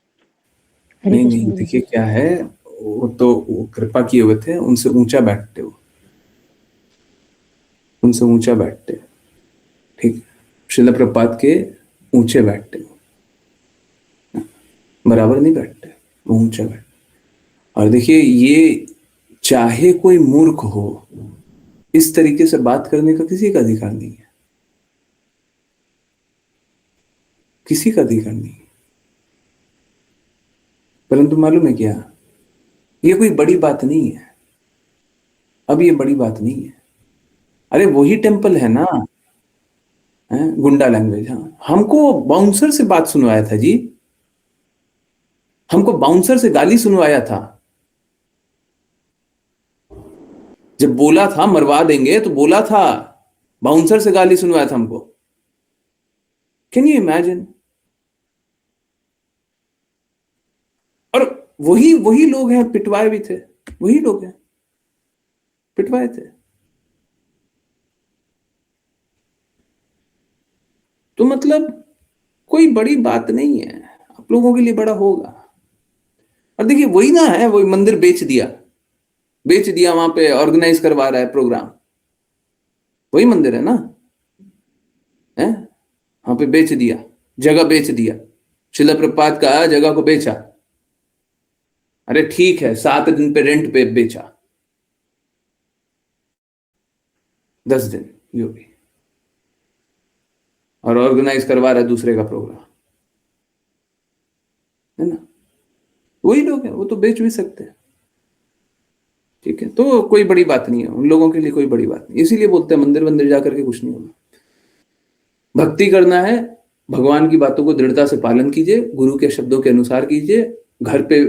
हरे नहीं कृष्ण नहीं, गुरुजी। देखिए क्या है, वो कृपा किए हुए थे, उनसे ऊंचा बैठते हो, उनसे ऊंचा बैठते हो, ठीक। शिला प्रपात के ऊंचे बैठते हो, बराबर नहीं बैठते, वो ऊंचा बैठते। और देखिए ये चाहे कोई मूर्ख हो, इस तरीके से बात करने का किसी का अधिकार नहीं है, किसी का अधिकार नहीं है। परंतु मालूम है क्या, ये कोई बड़ी बात नहीं है। अब ये बड़ी बात नहीं है। अरे वही टेम्पल है ना, है? गुंडा लैंग्वेज। हाँ, हमको बाउंसर से बात सुनवाया था जी, हमको बाउंसर से गाली सुनवाया था। जब बोला था मरवा देंगे तो बोला था, बाउंसर से गाली सुनवाया था हमको। Can you imagine? और वही वही लोग हैं, पिटवाए भी थे, वही लोग हैं पिटवाए थे। तो मतलब कोई बड़ी बात नहीं है, आप लोगों के लिए बड़ा होगा। और देखिए वही ना है, वही मंदिर बेच दिया, बेच दिया, वहां पे ऑर्गेनाइज करवा रहा है प्रोग्राम, वही मंदिर है ना, है? वहां पे बेच दिया, जगह बेच दिया, शिला प्रपात का जगह को बेचा। अरे ठीक है, 7 दिन पे रेंट पे बेचा, 10 दिन जो भी, और ऑर्गेनाइज करवा रहा है दूसरे का प्रोग्राम, है ना? वही लोग हैं, वो तो बेच भी सकते हैं, ठीक है। तो कोई बड़ी बात नहीं है उन लोगों के लिए, कोई बड़ी बात नहीं। इसीलिए बोलते हैं मंदिर मंदिर जाकर के कुछ नहीं होगा। भक्ति करना है, भगवान की बातों को दृढ़ता से पालन कीजिए, गुरु के शब्दों के अनुसार कीजिए, घर पे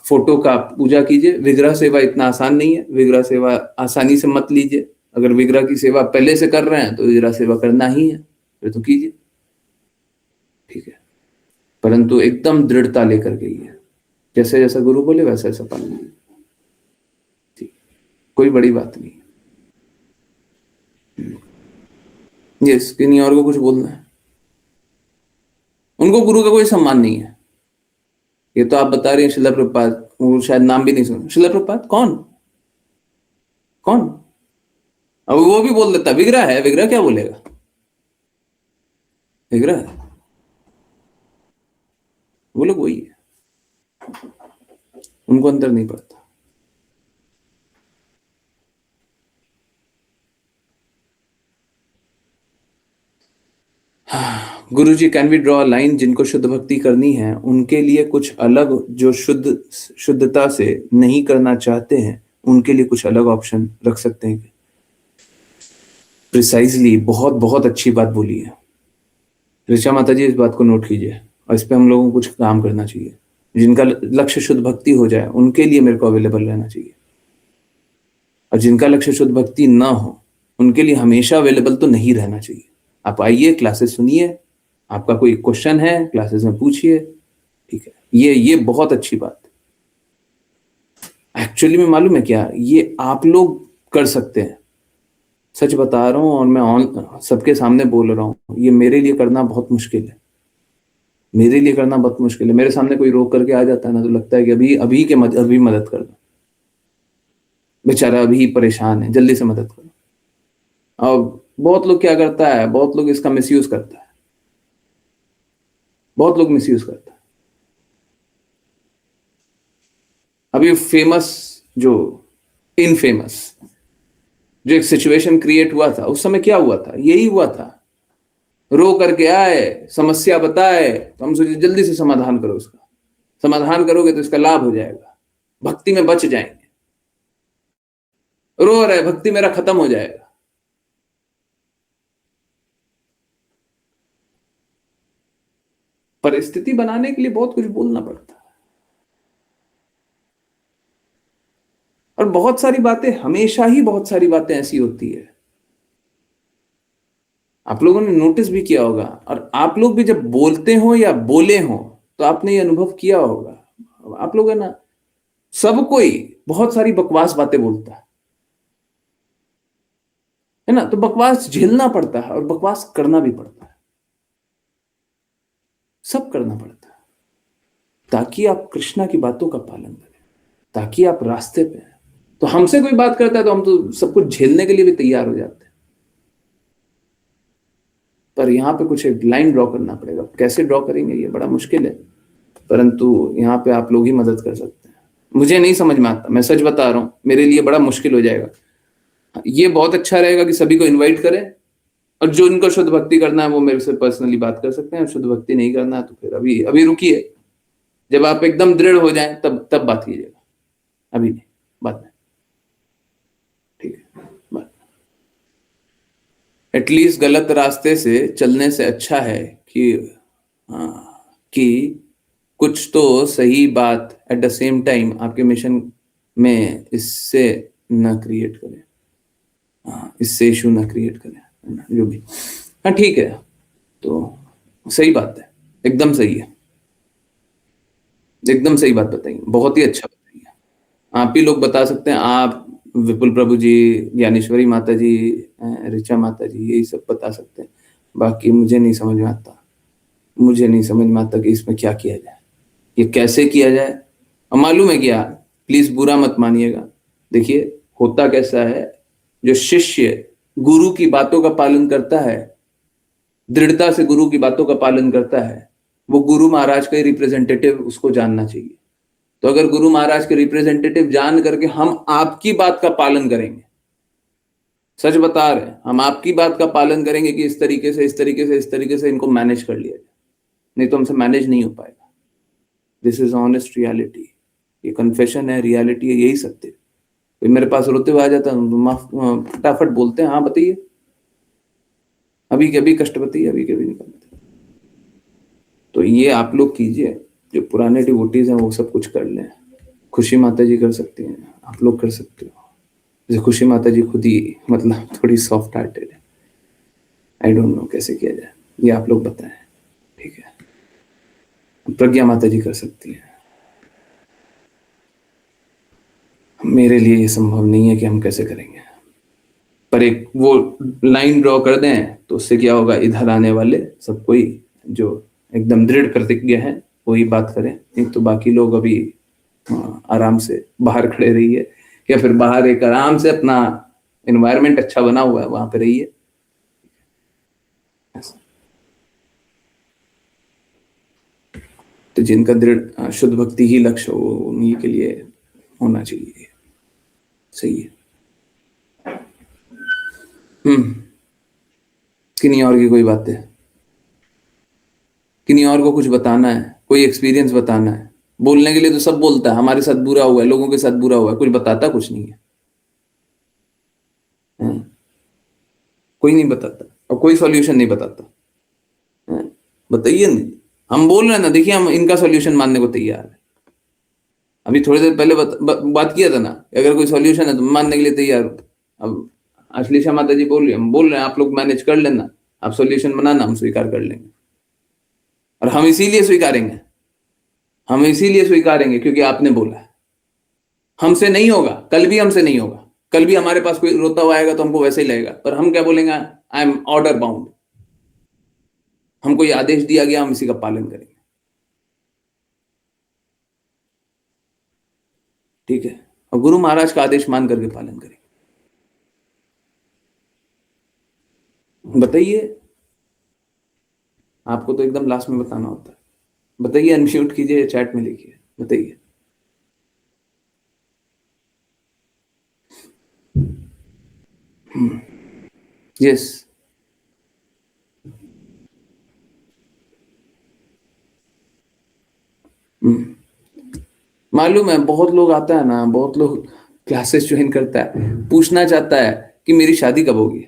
फोटो का पूजा कीजिए। विग्रह सेवा इतना आसान नहीं है, विग्रह सेवा आसानी से मत लीजिए। अगर विग्रह की सेवा पहले से कर रहे हैं तो विग्रह सेवा करना ही है, फिर तो कीजिए, ठीक है। परंतु एकदम दृढ़ता लेकर के ही है, जैसे जैसा गुरु बोले वैसा वैसा पालन कीजिए, ठीक, कोई बड़ी बात नहीं। यस, किन्हीं और को कुछ बोलना है? उनको गुरु का कोई सम्मान नहीं है। ये तो आप बता रही हैं शिला प्रपात, वो शायद नाम भी नहीं सुना। शिला प्रपात कौन कौन? अब वो भी बोल देता विग्रह है, विग्रह क्या बोलेगा, विग्रह है, वो लोग वही है, उनको अंतर नहीं पड़ता। गुरुजी, कैन वी ड्रॉ लाइन, जिनको शुद्ध भक्ति करनी है उनके लिए कुछ अलग, जो शुद्धता से नहीं करना चाहते हैं उनके लिए कुछ अलग ऑप्शन रख सकते हैं? प्रिसाइजली, बहुत बहुत अच्छी बात बोली है ऋचा माता जी, इस बात को नोट कीजिए और इस पे हम लोगों को कुछ काम करना चाहिए। जिनका लक्ष्य शुद्ध भक्ति हो जाए उनके लिए मेरे को अवेलेबल रहना चाहिए, और जिनका लक्ष्य शुद्ध भक्ति ना हो उनके लिए हमेशा अवेलेबल तो नहीं रहना चाहिए। आप आइए, क्लासेस सुनिए, आपका कोई क्वेश्चन है क्लासेस में पूछिए, ठीक है। ये बहुत अच्छी बात एक्चुअली में, मालूम है क्या, ये आप लोग कर सकते हैं, सच बता रहा हूं, और मैं सबके सामने बोल रहा हूं, ये मेरे लिए करना बहुत मुश्किल है, मेरे लिए करना बहुत मुश्किल है। मेरे सामने कोई रोक करके आ जाता है ना, तो लगता है कि अभी मदद कर दो, बेचारा अभी परेशान है, जल्दी से मदद करो। और बहुत लोग क्या करता है, बहुत लोग इसका मिसयूज करता है, बहुत लोग मिसयूज करता है। अभी फेमस जो इनफेमस जो एक सिचुएशन क्रिएट हुआ था, उस समय क्या हुआ था, यही हुआ था। रो करके आए, समस्या बताए, तो हम सोचे जल्दी से समाधान करो उसका, समाधान करोगे तो इसका लाभ हो जाएगा, भक्ति में बच जाएंगे। रो रहे, भक्ति मेरा खत्म हो जाएगा। परिस्थिति बनाने के लिए बहुत कुछ बोलना पड़ता है, और बहुत सारी बातें, हमेशा ही बहुत सारी बातें ऐसी होती है। आप लोगों ने नोटिस भी किया होगा, और आप लोग भी जब बोलते हो या बोले हो तो आपने ये अनुभव किया होगा। आप लोग है ना, सब कोई बहुत सारी बकवास बातें बोलता है ना, तो बकवास झेलना पड़ता है और बकवास करना भी पड़ता है, सब करना पड़ता है, ताकि आप कृष्णा की बातों का पालन करें, ताकि आप रास्ते पे हैं। तो हमसे कोई बात करता है तो हम तो सब कुछ झेलने के लिए भी तैयार हो जाते हैं, पर यहां पे कुछ एक लाइन ड्रॉ करना पड़ेगा। कैसे ड्रॉ करेंगे ये बड़ा मुश्किल है, परंतु यहाँ पे आप लोग ही मदद कर सकते हैं। मुझे नहीं समझ में आता, मैं सच बता रहा हूं, मेरे लिए बड़ा मुश्किल हो जाएगा। ये बहुत अच्छा रहेगा कि सभी को इनवाइट करें, और जो इनको शुद्ध भक्ति करना है वो मेरे से पर्सनली बात कर सकते हैं। शुद्ध भक्ति नहीं करना है तो फिर अभी रुकिए, जब आप एकदम दृढ़ हो जाएं तब बात कीजिएगा, अभी नहीं, बाद में, ठीक है। बात एटलीस्ट गलत रास्ते से चलने से अच्छा है कि कुछ तो सही बात एट द सेम टाइम आपके मिशन में इससे ना क्रिएट करें, इससे इशू ना क्रिएट करें, जो भी। हाँ ठीक है, तो सही बात है, एकदम सही है, एकदम सही बात बताइए, बहुत ही अच्छा बताइए। आप ही लोग बता सकते हैं, आप, विपुल प्रभु जी, ज्ञानेश्वरी माता जी, ऋचा माता जी, यही सब बता सकते हैं। बाकी मुझे नहीं समझ में आता, मुझे नहीं समझ में आता कि इसमें क्या किया जाए, ये कैसे किया जाए। और मालूम है क्या, प्लीज बुरा मत मानिएगा, देखिए होता कैसा है, जो शिष्य गुरु की बातों का पालन करता है, दृढ़ता से गुरु की बातों का पालन करता है, वो गुरु महाराज का रिप्रेजेंटेटिव उसको जानना चाहिए। तो अगर गुरु महाराज के रिप्रेजेंटेटिव जान करके हम आपकी बात का पालन करेंगे, सच बता रहे हैं, हम आपकी बात का पालन करेंगे कि इस तरीके से इस तरीके से इस तरीके से इनको मैनेज कर लिया जाए, नहीं तो हमसे मैनेज नहीं हो पाएगा। दिस इज ऑनेस्ट रियलिटी, ये कन्फेशन है, रियलिटी है, यही सत्य। कोई मेरे पास रोते हुए आ जाता है, फटाफट बोलते हैं, हाँ बताइए, अभी कभी कष्ट बताइए, अभी कभी नहीं बताइए। तो ये आप लोग कीजिए, जो पुराने डिवोटीज हैं वो सब कुछ कर लें। खुशी माता जी कर सकती हैं, आप लोग कर सकते हो। जैसे खुशी माता जी खुद ही मतलब थोड़ी सॉफ्ट हार्टेड है, आई डोंट नो कैसे किया जाए, ये आप लोग बताएं, ठीक है। प्रज्ञा माता जी कर सकती हैं, मेरे लिए ये संभव नहीं है कि हम कैसे करेंगे, पर एक वो लाइन ड्रॉ कर दें तो उससे क्या होगा, इधर आने वाले सब कोई जो एकदम दृढ़ प्रतिज्ञा है वही बात करें, नहीं तो बाकी लोग अभी आराम से बाहर खड़े रहिए, या फिर बाहर एक आराम से अपना एनवायरनमेंट अच्छा बना हुआ है वहां पे रहिए। तो जिनका दृढ़ शुद्ध भक्ति ही लक्ष्य हो, उन्हीं के लिए होना चाहिए, सही है। किन्हीं और की कोई बात है, किन्हीं और को कुछ बताना है, कोई एक्सपीरियंस बताना है। बोलने के लिए तो सब बोलता है, हमारे साथ बुरा हुआ है, लोगों के साथ बुरा हुआ है, कुछ बताता कुछ नहीं है, कोई नहीं बताता और कोई सॉल्यूशन नहीं बताता। बताइए नहीं, हम बोल रहे हैं ना, देखिए हम इनका सॉल्यूशन मानने को तैयार है। अभी थोड़ी देर पहले बात किया था ना, अगर कोई सॉल्यूशन है तो मानने के लिए तैयार हूं। अब अश्लेषा माता जी बोल रही है, हम बोल रहे हैं आप लोग मैनेज कर लेना, आप सॉल्यूशन बनाना, हम स्वीकार कर लेंगे। और हम इसीलिए स्वीकारेंगे, हम इसीलिए स्वीकारेंगे क्योंकि आपने बोला है। हमसे नहीं होगा, कल भी हमसे नहीं होगा, कल भी हमारे पास कोई रोता हुआ आएगा तो हमको वैसे ही लगेगा, पर हम क्या बोलेंगे, आई एम ऑर्डर बाउंड, हमको ये आदेश दिया गया, हम इसी का पालन करेंगे। ठीक है, और गुरु महाराज का आदेश मान करके पालन करेंगे। बताइए, आपको तो एकदम लास्ट में बताना होता है। बताइए, अनम्यूट कीजिए, चैट में लिखिए, बताइए। यस, मालूम है, बहुत लोग आता है ना, बहुत लोग क्लासेस ज्वाइन करता है, पूछना चाहता है कि मेरी शादी कब होगी।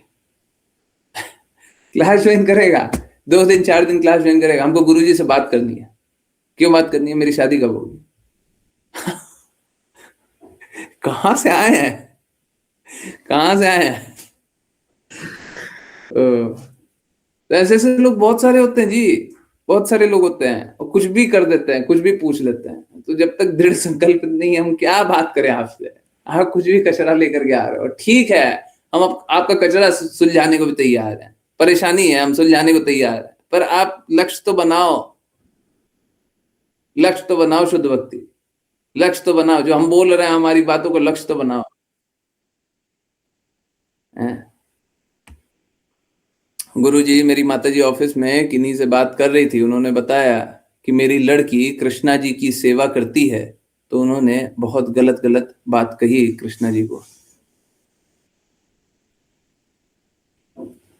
क्लास ज्वाइन करेगा, 2 दिन 4 दिन क्लास ज्वाइन करेगा, हमको गुरुजी से बात करनी है। क्यों बात करनी है? मेरी शादी कब होगी। कहां से आए हैं, कहां से आए हैं? तो ऐसे ऐसे लोग बहुत सारे होते हैं जी, बहुत सारे लोग होते हैं, और कुछ भी कर देते हैं, कुछ भी पूछ लेते हैं। तो जब तक दृढ़ संकल्प नहीं है, हम क्या बात करें आपसे। आप कुछ भी कचरा लेकर के आ रहे हो, ठीक है, हम आपका कचरा सुलझाने को भी तैयार है, परेशानी है, हम सुलझाने को तैयार है, पर आप लक्ष्य तो बनाओ, लक्ष्य तो बनाओ, शुद्ध भक्ति, लक्ष्य तो बनाओ। जो हम बोल रहे हैं, हमारी बातों को लक्ष्य तो बनाओ। गुरुजी, मेरी माताजी ऑफिस में किन्हीं से बात कर रही थी, उन्होंने बताया कि मेरी लड़की कृष्णा जी की सेवा करती है, तो उन्होंने बहुत गलत गलत बात कही कृष्णा जी को।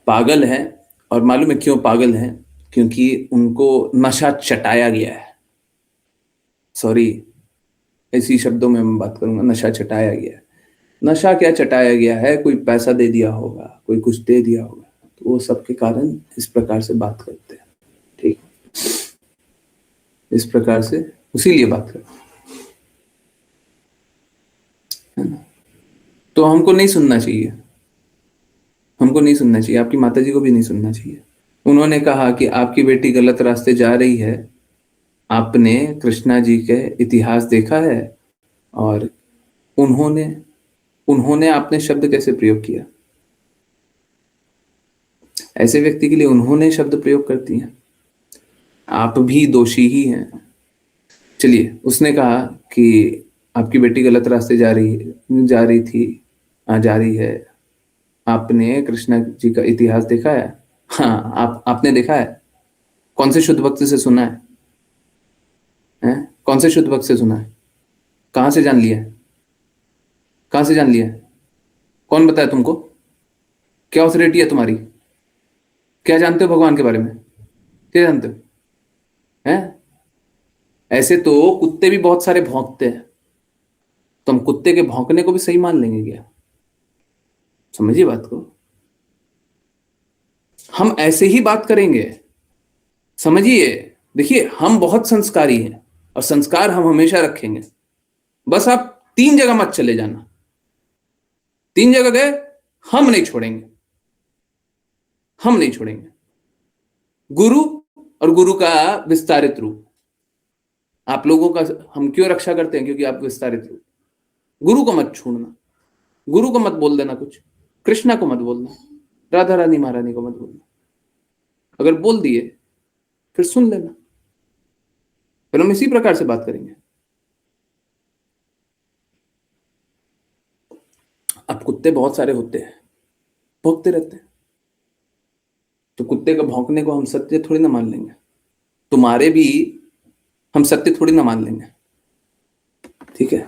पागल है, और मालूम है क्यों पागल है? क्योंकि उनको नशा चटाया गया है। सॉरी, ऐसी शब्दों में मैं बात करूंगा, नशा चटाया गया है। नशा क्या चटाया गया है? कोई पैसा दे दिया होगा, कोई कुछ दे दिया होगा, तो वो सबके कारण इस प्रकार से बात करते हैं। ठीक, इस प्रकार से उसीलिए बात करते हैं। तो हमको नहीं सुनना चाहिए, हमको नहीं सुनना चाहिए, आपकी माताजी को भी नहीं सुनना चाहिए। उन्होंने कहा कि आपकी बेटी गलत रास्ते जा रही है, आपने कृष्णा जी के इतिहास देखा है, और उन्होंने उन्होंने आपने शब्द कैसे प्रयोग किया? ऐसे व्यक्ति के लिए उन्होंने शब्द प्रयोग करती हैं। आप भी दोषी ही हैं। चलिए, उसने कहा कि आपकी बेटी गलत रास्ते जा रही थी, जा रही है, आपने कृष्णा जी का इतिहास देखा है? हाँ, आपने देखा है? कौन से शुद्ध भक्त से सुना है? हैं? कौन से शुद्ध भक्त से सुना है? कहां से जान लिया? कहां से जान लिया? कौन बताया तुमको? क्या ऑथोरिटी है तुम्हारी? क्या जानते हो भगवान के बारे में? क्या जानते हो? हैं? ऐसे तो कुत्ते भी बहुत सारे भौंकते हैं, तो हम कुत्ते के भौंकने को भी सही मान लेंगे क्या? समझिए बात को, हम ऐसे ही बात करेंगे। समझिए, देखिए, हम बहुत संस्कारी हैं, और संस्कार हम हमेशा रखेंगे। बस आप 3 जगह मत चले जाना, 3 जगह गए, हम नहीं छोड़ेंगे, हम नहीं छोड़ेंगे। गुरु और गुरु का विस्तारित रूप, आप लोगों का हम क्यों रक्षा करते हैं? क्योंकि आप विस्तारित रूप। गुरु को मत छोड़ना, गुरु को मत बोल देना कुछ, कृष्णा को मत बोलना, राधा रानी महारानी को मत बोलना। अगर बोल दिए फिर सुन लेना, फिर हम इसी प्रकार से बात करेंगे। अब कुत्ते बहुत सारे होते हैं, भौंकते रहते हैं, तो कुत्ते का भौंकने को हम सत्य थोड़ी ना मान लेंगे, तुम्हारे भी हम सत्य थोड़ी ना मान लेंगे। ठीक है?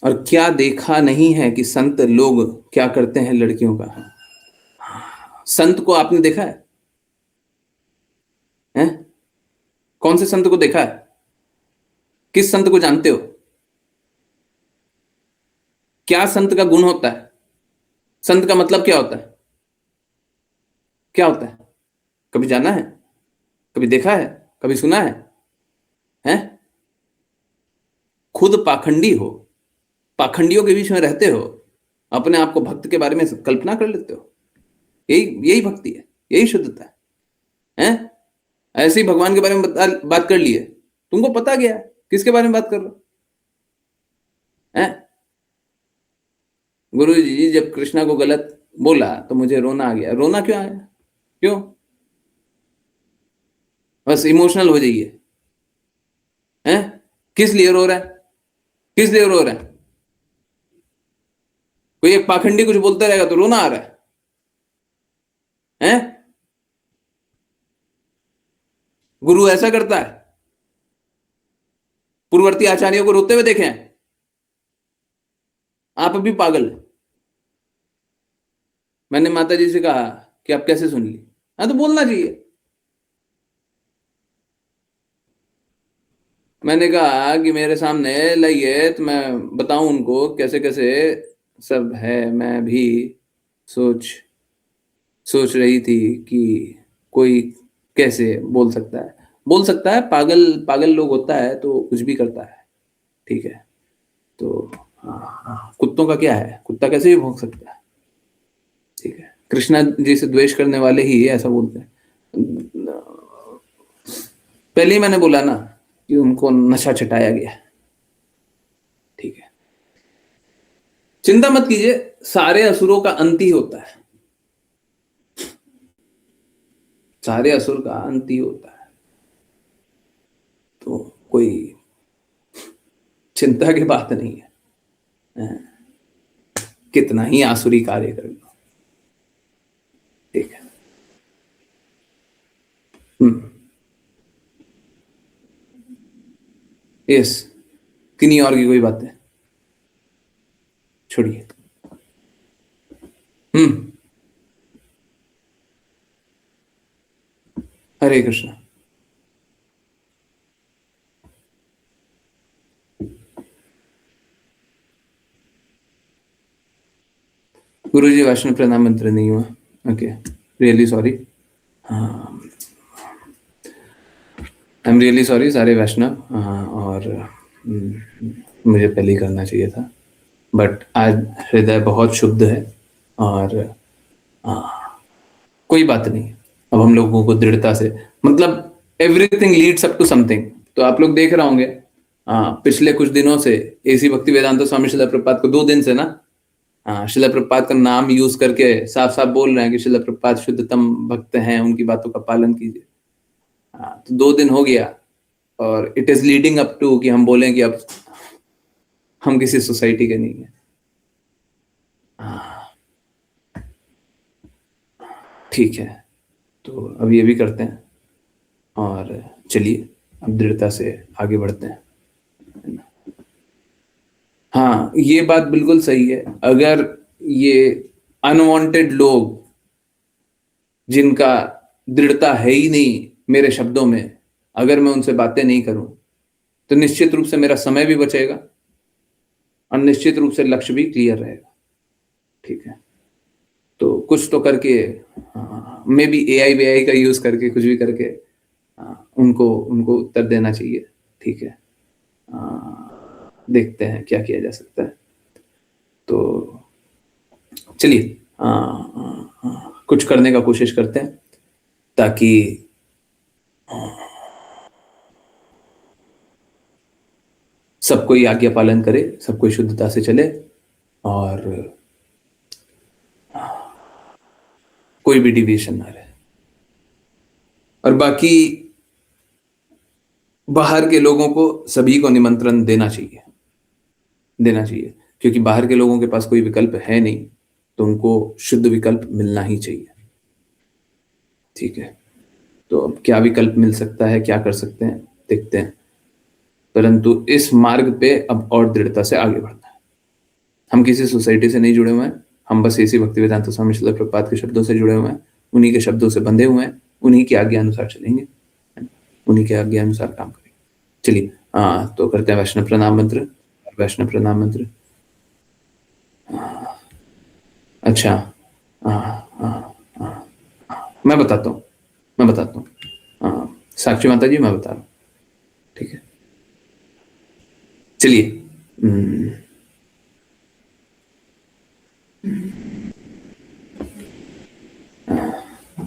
और क्या देखा नहीं है कि संत लोग क्या करते हैं लड़कियों का? संत को आपने देखा है? हैं? कौन से संत को देखा है? किस संत को जानते हो? क्या संत का गुण होता है? संत का मतलब क्या होता है? क्या होता है? कभी जाना है? कभी देखा है? कभी सुना है? हैं? खुद पाखंडी हो, पाखंडियों के बीच में रहते हो, अपने आप को भक्त के बारे में कल्पना कर लेते हो। यही यही भक्ति है, यही शुद्धता है। हैं? ऐसे ही भगवान के बारे में बात कर लिए, तुमको पता गया किसके बारे में बात कर रहे हो? हैं? गुरु जी जब कृष्णा को गलत बोला तो मुझे रोना आ गया। रोना क्यों आया? क्यों? बस इमोशनल हो जाइए, हैं? किस लिए रो रहा है? किस लिए रो रहा है? कोई एक पाखंडी कुछ बोलता रहेगा तो रोना आ रहा है? हैं? गुरु ऐसा करता है? पूर्ववर्ती आचार्यों को रोते हुए देखे हैं? आप भी पागल। मैंने माता जी से कहा कि आप कैसे सुन ली? हाँ, तो बोलना चाहिए। मैंने कहा कि मेरे सामने लाइए तो मैं बताऊं उनको कैसे कैसे सब है। मैं भी सोच रही थी कि कोई कैसे बोल सकता है। पागल पागल लोग होता है तो कुछ भी करता है। ठीक है, तो कुत्तों का क्या है? कुत्ता कैसे भी भौंक सकता है। ठीक है, कृष्णा जी से द्वेष करने वाले ही ऐसा बोलते हैं। पहले ही मैंने बोला ना कि उनको नशा चटाया गया। ठीक है, चिंता मत कीजिए, सारे असुरों का अंत ही होता है। सारे असुर का अंत ही होता है, तो कोई चिंता की बात नहीं है। कितना ही आसुरी कार्य कर लो। ठीक है। यस, किन्हीं और की कोई बात है, छोड़िए। हरे कृष्णा। गुरु जी, वैष्णव प्रणाम मंत्र नहीं हुआ। Okay, really sorry. I am really sorry सारे वैष्णव। और मुझे पहले ही करना चाहिए था, बट आज हृदय बहुत शुद्ध है और कोई बात नहीं। अब हम लोगों को दृढ़ता से, मतलब everything leads up to something. तो आप लोग देख रहे होंगे पिछले कुछ दिनों से एसी भक्ति वेदांत स्वामी शिला प्रभुपाद को 2 दिन से ना शिला प्रभुपाद का नाम यूज करके साफ साफ बोल रहे हैं कि शिला प्रभुपाद शुद्धतम भक्त हैं, उनकी बातों का पालन कीजिए। तो 2 दिन हो गया और it is leading up to कि हम बोलें कि अब हम किसी सोसाइटी के नहीं है। ठीक है, तो अब ये भी करते हैं और चलिए अब दृढ़ता से आगे बढ़ते हैं। हाँ, ये बात बिल्कुल सही है। अगर ये अनवांटेड लोग जिनका दृढ़ता है ही नहीं मेरे शब्दों में, अगर मैं उनसे बातें नहीं करूं तो निश्चित रूप से मेरा समय भी बचेगा और निश्चित रूप से लक्ष्य भी क्लियर रहेगा। ठीक है, तो कुछ तो करके मे बी AI का यूज करके कुछ भी करके उनको उत्तर देना चाहिए। ठीक है, देखते हैं क्या किया जा सकता है। तो चलिए कुछ करने का कोशिश करते हैं ताकि सब कोई आज्ञा पालन करे, सब कोई शुद्धता से चले और कोई भी डिविएशन ना रहे। और बाकी बाहर के लोगों को सभी को निमंत्रण देना चाहिए, क्योंकि बाहर के लोगों के पास कोई विकल्प है नहीं, तो उनको शुद्ध विकल्प मिलना ही चाहिए। ठीक है, तो अब क्या विकल्प मिल सकता है, क्या कर सकते हैं, देखते हैं। परंतु इस मार्ग पे अब और दृढ़ता से आगे बढ़ना है। हम किसी सोसाइटी से नहीं जुड़े हुए हैं, हम बस एसी भक्ति वेदांत स्वामी शिला प्रभुपाद के शब्दों से जुड़े हुए हैं, उन्हीं के शब्दों से बंधे हुए हैं, उन्हीं की आज्ञा अनुसार चलेंगे, उन्हीं के आज्ञा अनुसार काम करेंगे। चलिए तो करते हैं वैष्णव प्रणाम मंत्र। वैष्णव प्रणाम मंत्र, अच्छा मैं बताता हूँ साक्षी माता जी, मैं बता रहा हूँ। ठीक है, चलिए।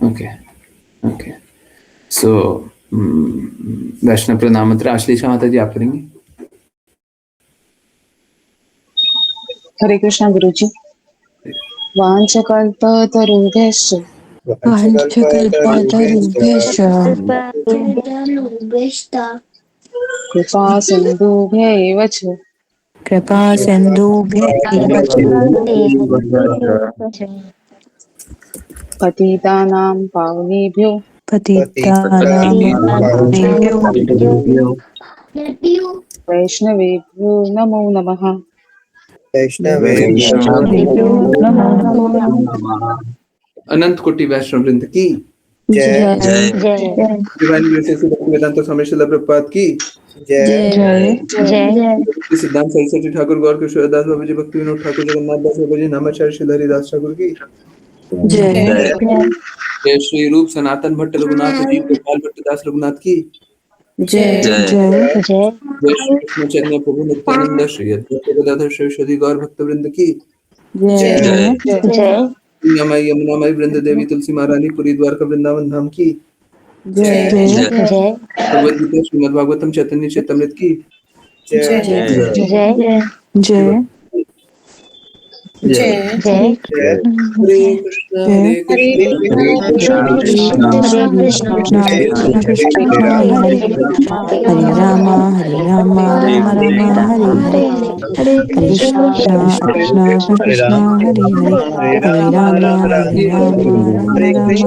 ओके सो वैष्णव प्रणाम मंत्र आश्लेषा माता जी आप करेंगे। हरे कृष्णा गुरुजी। वाञ्छकल्पतरुभ्यश्च वाञ्छकल्पतरुभ्यश्च कृपा सिन्धुभ्यैव च कृपा सिन्धुभ्य एव च पतितानां पावनेभ्यो पतितानां पावनेभ्यो वैष्णवेभ्यो नमो नमः। वैष्णवेभ्यो नमो नमः। अनंत कोटि वैष्णव वृंद की जय डिवाइन ग्रेसेस वेदांत स्वामी श्रील प्रभुपाद की जय सिद्धांत सरस्वती ठाकुर गौर किशोर दास बाबा जी भक्ति विनोद ठाकुर जगन्नाथ दास बाबा जी नामाचार्य श्री हरिदास ठाकुर की जय जय श्री रूप सनातन भट्ट रघुनाथ जी गोपाल भट्ट दास रघुनाथ की जय जय श्री कृष्ण चैतन्य प्रभु नित्यानंद श्री अद्वैत गदाधर श्री गौर भक्त वृंद की जय यमुनामयी यमुनामयी वृंद देवी तुलसी महारानी पुरी द्वारका वृंदावन धाम की जय भगवद गीता श्रीमद् भागवतम चैतन्य चैतमृत की जय हरे कृष्ण हरे कृष्ण कृष्ण कृष्ण कृष्ण हरे राम राम राम हरे हरे हरे कृष्ण कृष्ण कृष्ण हरे हरे हरे राम राम हरे हरे राम कृष्ण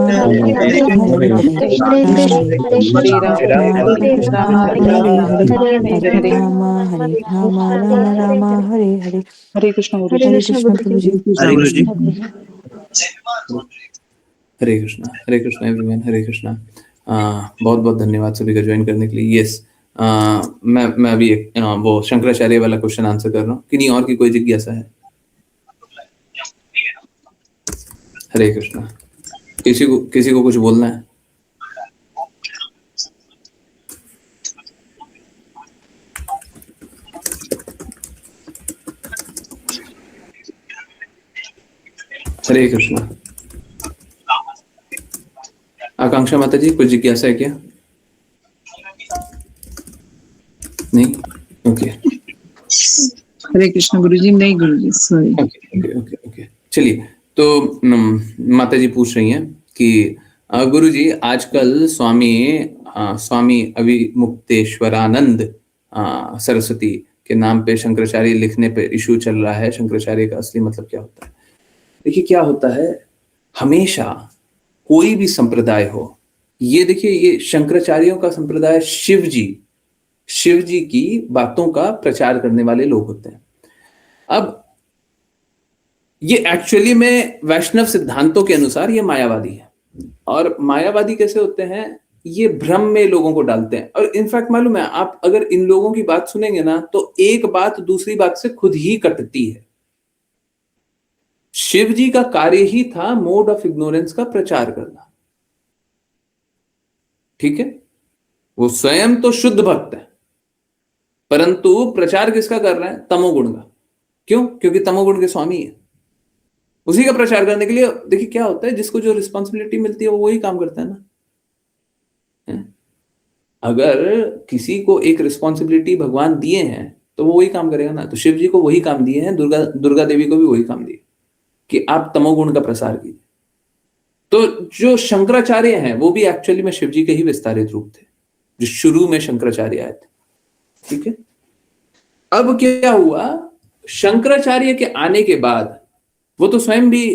राम हरे हरे हरे हरे हरे। राम हरे हरे हरे कृष्ण गुरु जी। हरे कृष्ण प्रभु जी। हरे कृष्णा एवरीवन हरे कृष्णा। बहुत बहुत धन्यवाद सभी का ज्वाइन करने के लिए। यस मैं अभी एक वो शंकराचार्य वाला क्वेश्चन आंसर कर रहा हूँ कि नहीं और की कोई जिज्ञासा है? हरे कृष्णा। किसी को कुछ बोलना है? हरे कृष्णा। आकांक्षा माता जी कुछ जिज्ञासा है क्या? नहीं? ओके हरे कृष्ण गुरु जी। नहीं गुरु जी, सॉरी। ओके चलिए। तो माता जी पूछ रही हैं कि गुरु जी आजकल स्वामी अभिमुक्तेश्वरानंद सरस्वती के नाम पे शंकराचार्य लिखने पे इशू चल रहा है। शंकराचार्य का असली मतलब क्या होता है? देखिए क्या होता है, हमेशा कोई भी संप्रदाय हो, ये देखिए ये शंकराचार्यों का संप्रदाय शिव जी की बातों का प्रचार करने वाले लोग होते हैं। अब ये एक्चुअली में वैष्णव सिद्धांतों के अनुसार ये मायावादी है। और मायावादी कैसे होते हैं? ये भ्रम में लोगों को डालते हैं। और इनफैक्ट मालूम है, आप अगर इन लोगों की बात सुनेंगे ना तो एक बात दूसरी बात से खुद ही कटती है। शिव जी का कार्य ही था मोड ऑफ इग्नोरेंस का प्रचार करना, ठीक है? वो स्वयं तो शुद्ध भक्त है, परंतु प्रचार किसका कर रहे हैं? तमोगुण का। क्यों? क्योंकि तमोगुण के स्वामी है। उसी का प्रचार करने के लिए देखिए क्या होता है, जिसको जो रिस्पॉन्सिबिलिटी मिलती है वो वही काम करता है ना। अगर किसी को एक रिस्पॉन्सिबिलिटी भगवान दिए हैं तो वो वही काम करेगा ना। तो शिव जी को वही काम दिए हैं, दुर्गा देवी को भी वही काम दिए कि आप तमोगुण का प्रसार कीजिए। तो जो शंकराचार्य हैं वो भी एक्चुअली में शिव जी के ही विस्तारित रूप थे, जो शुरू में शंकराचार्य आए थे, ठीक है? अब क्या हुआ, शंकराचार्य के आने के बाद वो तो स्वयं भी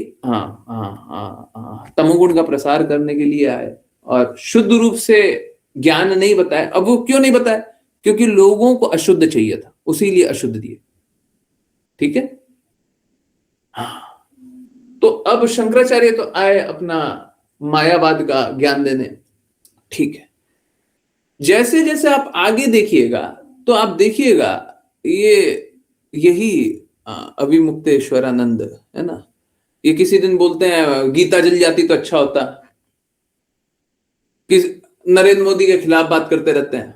तमोगुण का प्रसार करने के लिए आए और शुद्ध रूप से ज्ञान नहीं बताया। अब वो क्यों नहीं बताया? क्योंकि लोगों को अशुद्ध चाहिए था, उसी लिए अशुद्ध दिए, ठीक है? हाँ, तो अब शंकराचार्य तो आए अपना मायावाद का ज्ञान देने, ठीक है? जैसे जैसे आप आगे देखिएगा तो आप देखिएगा यही अभिमुक्तेश्वरानंद है ना, ये किसी दिन बोलते हैं गीता जल जाती तो अच्छा होता, कि नरेंद्र मोदी के खिलाफ बात करते रहते हैं,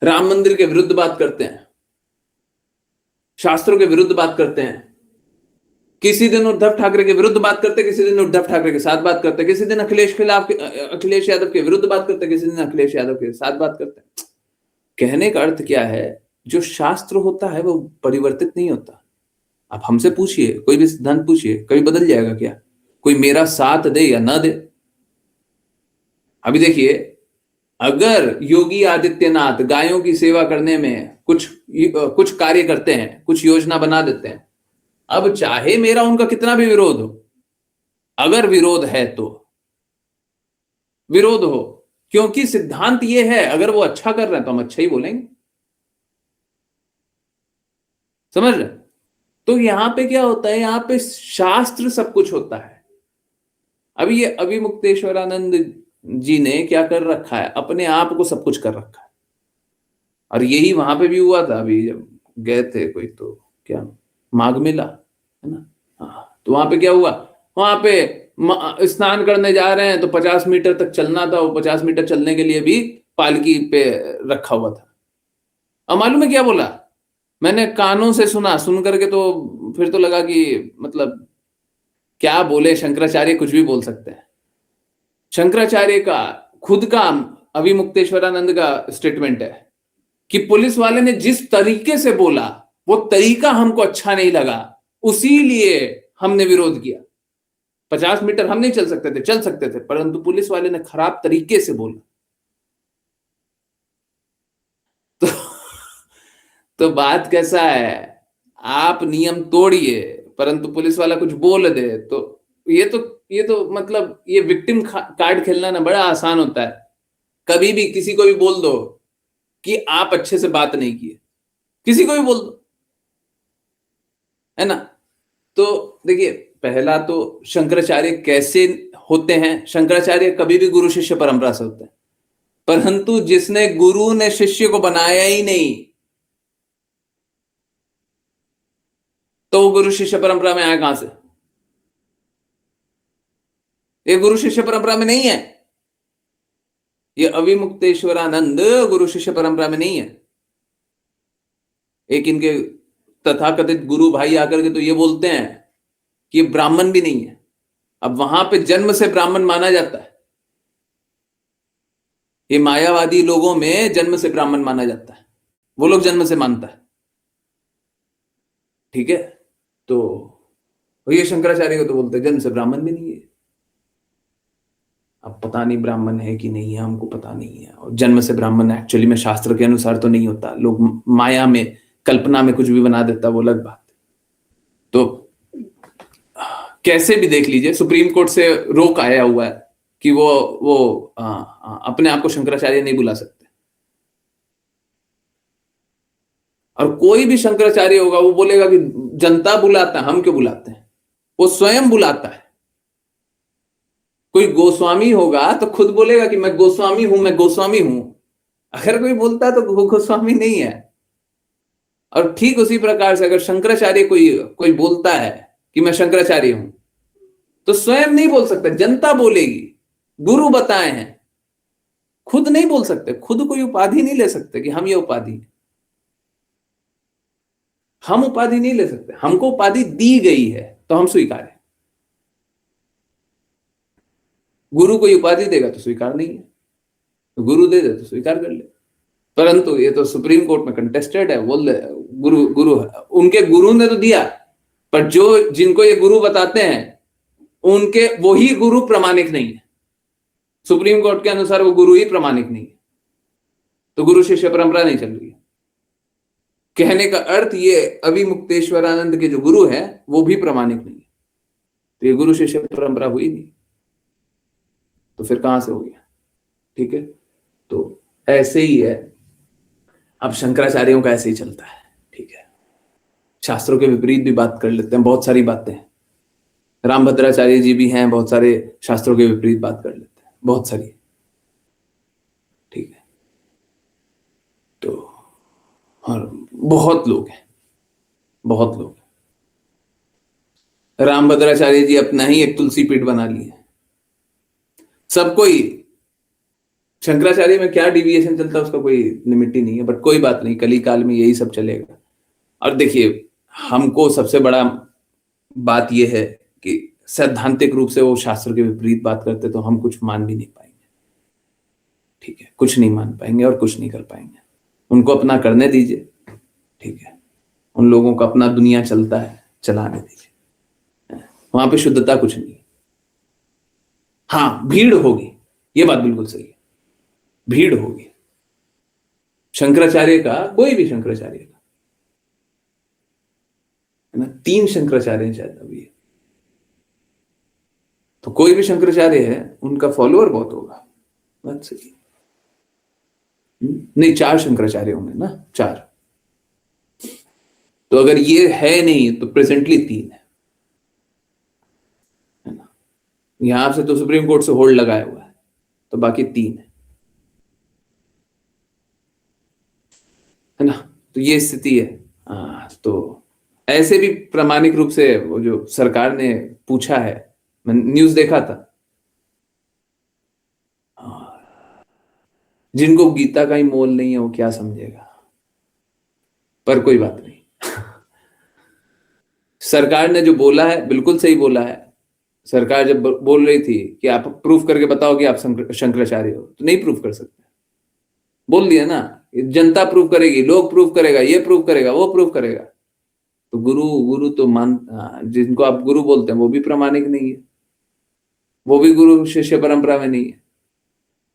राम मंदिर के विरुद्ध बात करते हैं, शास्त्रों के विरुद्ध बात करते हैं। किसी दिन उद्धव ठाकरे के विरुद्ध बात करते, किसी दिन उद्धव ठाकरे के साथ बात करते, किसी दिन अखिलेश यादव के विरुद्ध बात करते, किसी दिन अखिलेश यादव के साथ बात करते। कहने का अर्थ क्या है, जो शास्त्र होता है वो परिवर्तित नहीं होता। आप हमसे पूछिए, कोई भी सिद्धांत पूछिए, कभी बदल जाएगा क्या? कोई मेरा साथ दे या ना दे। अभी देखिए अगर योगी आदित्यनाथ गायों की सेवा करने में कुछ कार्य करते हैं, कुछ योजना बना देते हैं, अब चाहे मेरा उनका कितना भी विरोध हो, अगर विरोध है तो विरोध हो, क्योंकि सिद्धांत ये है अगर वो अच्छा कर रहे हैं तो हम अच्छा ही बोलेंगे, समझ रहे? तो यहां पे क्या होता है, यहां पे शास्त्र सब कुछ होता है। अभी ये अभिमुक्तेश्वरानंद जी ने क्या कर रखा है, अपने आप को सब कुछ कर रखा है। और यही वहां पे भी हुआ था, अभी जब गए थे कोई तो क्या माघ मेला है ना, हाँ, तो वहां पे क्या हुआ, वहां पे स्नान करने जा रहे हैं तो 50 मीटर तक चलना था, वो 50 मीटर चलने के लिए भी पालकी पे रखा हुआ था। अब मालूम है क्या बोला, मैंने कानों से सुना, सुन करके तो फिर तो लगा कि मतलब क्या बोले, शंकराचार्य कुछ भी बोल सकते हैं। शंकराचार्य का खुद का, अभिमुक्तेश्वरानंद का स्टेटमेंट है कि पुलिस वाले ने जिस तरीके से बोला वो तरीका हमको अच्छा नहीं लगा, उसीलिए हमने विरोध किया। 50 मीटर हम नहीं चल सकते थे, चल सकते थे, परंतु पुलिस वाले ने खराब तरीके से बोला। तो तो बात कैसा है, आप नियम तोड़िए परंतु पुलिस वाला कुछ बोल दे तो ये तो मतलब ये विक्टिम कार्ड खेलना ना बड़ा आसान होता है। कभी भी किसी को भी बोल दो कि आप अच्छे से बात नहीं किए, किसी को भी बोल दो, है ना। तो देखिए, पहला तो शंकराचार्य कैसे होते हैं, शंकराचार्य कभी भी गुरु शिष्य परंपरा से होते हैं, परंतु जिसने गुरु ने शिष्य को बनाया ही नहीं तो वो गुरु शिष्य परंपरा में आया कहां से? ये गुरु शिष्य परंपरा में नहीं है, ये अभिमुक्तेश्वरानंद गुरु शिष्य परंपरा में नहीं है। एक इनके तथाकथित गुरु भाई आकर के तो ये बोलते हैं कि ये ब्राह्मण भी नहीं है। अब वहां पे जन्म से ब्राह्मण माना जाता है, ये मायावादी लोगों में जन्म से ब्राह्मण माना जाता है, वो लोग जन्म से मानता है, ठीक है। तो ये शंकराचार्य को तो बोलते हैं जन्म से ब्राह्मण भी नहीं है। अब पता नहीं ब्राह्मण है कि नहीं है, हमको पता नहीं है। और जन्म से ब्राह्मण एक्चुअली में शास्त्र के अनुसार तो नहीं होता, लोग माया में कल्पना में कुछ भी बना देता, वो अलग बात। तो कैसे भी देख लीजिए, सुप्रीम कोर्ट से रोक आया हुआ है कि वो अपने आप को शंकराचार्य नहीं बुला सकते। और कोई भी शंकराचार्य होगा वो बोलेगा कि जनता बुलाता है, हम क्यों बुलाते हैं, वो स्वयं बुलाता है। कोई गोस्वामी होगा तो खुद बोलेगा कि मैं गोस्वामी हूं, मैं गोस्वामी हूं। अगर कोई बोलता है तो वो गोस्वामी नहीं है। और ठीक उसी प्रकार से अगर शंकराचार्य कोई बोलता है कि मैं शंकराचार्य हूं तो स्वयं नहीं बोल सकता, जनता बोलेगी, गुरु बताए हैं, खुद नहीं बोल सकते, खुद कोई उपाधि नहीं ले सकते कि हम ये उपाधि, हम उपाधि नहीं ले सकते, हमको उपाधि दी गई है तो हम स्वीकार है। गुरु कोई उपाधि देगा तो स्वीकार नहीं है, तो गुरु दे दे तो स्वीकार कर ले। परंतु ये तो सुप्रीम कोर्ट में कंटेस्टेड है, बोल दे गुरु उनके गुरु ने तो दिया, पर जो जिनको ये गुरु बताते हैं उनके वही गुरु प्रमाणिक नहीं है। सुप्रीम कोर्ट के अनुसार वो गुरु ही प्रमाणिक नहीं है, तो गुरु शिष्य परंपरा नहीं चल रही है। कहने का अर्थ ये अभिमुक्तेश्वरानंद के जो गुरु है वो भी प्रमाणिक नहीं है, तो ये गुरु शिष्य परंपरा हुई नहीं, तो फिर कहां से हो गया? ठीक है, तो ऐसे ही है। अब शंकराचार्यों का ऐसे ही चलता है, ठीक है। शास्त्रों के विपरीत भी बात कर लेते हैं, बहुत सारी बातें हैं। रामभद्राचार्य जी भी हैं, बहुत सारे शास्त्रों के विपरीत बात कर लेते हैं, बहुत सारी, ठीक है। तो और बहुत लोग हैं, बहुत लोग। रामभद्राचार्य जी अपना ही एक तुलसी पीठ बना लिए, सबको ही। शंकराचार्य में क्या डिविएशन चलता है उसका कोई लिमिट ही नहीं है, बट कोई बात नहीं, कली काल में यही सब चलेगा। और देखिए, हमको सबसे बड़ा बात यह है कि सैद्धांतिक रूप से वो शास्त्र के विपरीत बात करते तो हम कुछ मान भी नहीं पाएंगे, ठीक है, कुछ नहीं मान पाएंगे और कुछ नहीं कर पाएंगे। उनको अपना करने दीजिए, ठीक है, उन लोगों का अपना दुनिया चलता है, चलाने दीजिए, वहां पे शुद्धता कुछ नहीं है। हाँ, भीड़ होगी, ये बात बिल्कुल सही है, भीड़ होगी। शंकराचार्य का, कोई भी शंकराचार्य का, है ना, 3 शंकराचार्य शायद अभी, तो कोई भी शंकराचार्य है उनका फॉलोअर बहुत होगा। बात सही। नहीं, 4 शंकराचार्य होंगे ना, 4। तो अगर ये है नहीं तो प्रेजेंटली 3 है ना। यहां से तो सुप्रीम कोर्ट से होल्ड लगाया हुआ है, तो बाकी 3 है ना। तो ये स्थिति है। तो ऐसे भी प्रामाणिक रूप से वो जो सरकार ने पूछा है, मैंने न्यूज देखा था, जिनको गीता का ही मोल नहीं है वो क्या समझेगा, पर कोई बात नहीं। सरकार ने जो बोला है बिल्कुल सही बोला है। सरकार जब बोल रही थी कि आप प्रूफ करके बताओ कि आप शंकराचार्य हो, तो नहीं प्रूफ कर सकते, बोल दिया ना, जनता प्रूफ करेगी, लोग प्रूफ करेगा, ये प्रूफ करेगा, वो प्रूफ करेगा। तो गुरु तो जिनको आप गुरु बोलते हैं वो भी प्रामाणिक नहीं है, वो भी गुरु शिष्य परंपरा में नहीं है।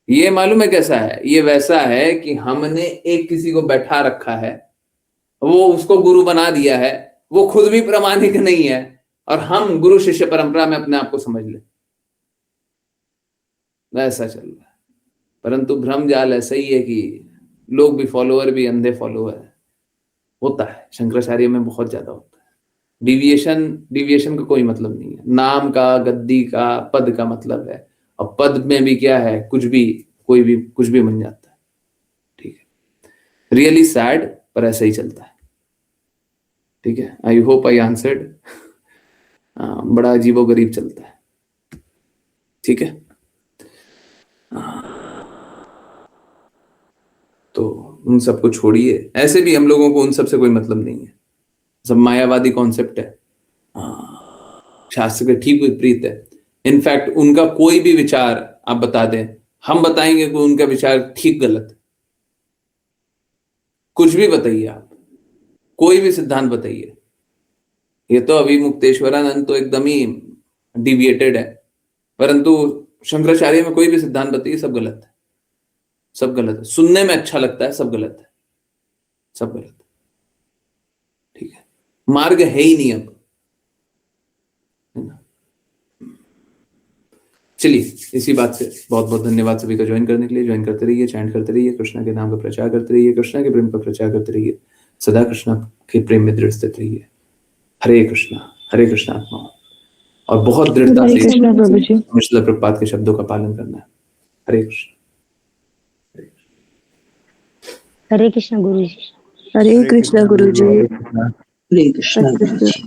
ये मालूम है कैसा है? ये वैसा है कि हमने एक किसी को बैठा रखा है, वो उसको गुरु बना दिया है, वो खुद भी प्रामाणिक नहीं है, और हम गुरु शिष्य परंपरा में अपने आप को समझ ले, ऐसा चल रहा है। परंतु भ्रम जाल ऐसा ही है कि लोग भी फॉलोअर भी अंधे फॉलोअर है, होता है शंकराचार्य में, बहुत ज्यादा होता है। डिविएशन का कोई मतलब नहीं है, नाम का, गद्दी का, पद का मतलब है, और पद में भी क्या है, कुछ भी, कोई भी कुछ भी बन जाता है। ठीक है, रियली सैड, पर ऐसा ही चलता है। ठीक है, आई होप आई आंसर्ड। बड़ा अजीबोगरीब चलता है। ठीक है, तो उन सबको छोड़िए, ऐसे भी हम लोगों को उन सब से कोई मतलब नहीं है, सब मायावादी कॉन्सेप्ट है, शास्त्र के ठीक विपरीत है। इनफैक्ट उनका कोई भी विचार आप बता दें, हम बताएंगे कि उनका विचार ठीक गलत है। कुछ भी बताइए आप, कोई भी सिद्धांत बताइए, ये तो अभी मुक्तेश्वरानंद तो एकदम ही डिविएटेड है, परंतु शंकराचार्य में कोई भी सिद्धांत बताइए, सब गलत है, सब गलत है। सुनने में अच्छा लगता है, सब गलत है, सब गलत है। ठीक है, मार्ग है ही नहीं अब, है ना। चलिए, इसी बात से बहुत बहुत धन्यवाद सभी का ज्वाइन करने के लिए। ज्वाइन करते रहिए, चैंट करते रहिए, कृष्णा के नाम का प्रचार करते रहिए, कृष्णा के प्रेम का प्रचार करते रहिए, सदा कृष्णा के प्रेम में दृढ़ स्थित रहिए। हरे कृष्णा आत्मा, और बहुत दृढ़ता से श्रील प्रभुपाद के शब्दों का पालन करना है। हरे कृष्ण। हरे कृष्ण गुरु जी। हरे कृष्ण गुरु जी। हरे कृष्णा गुरु जी।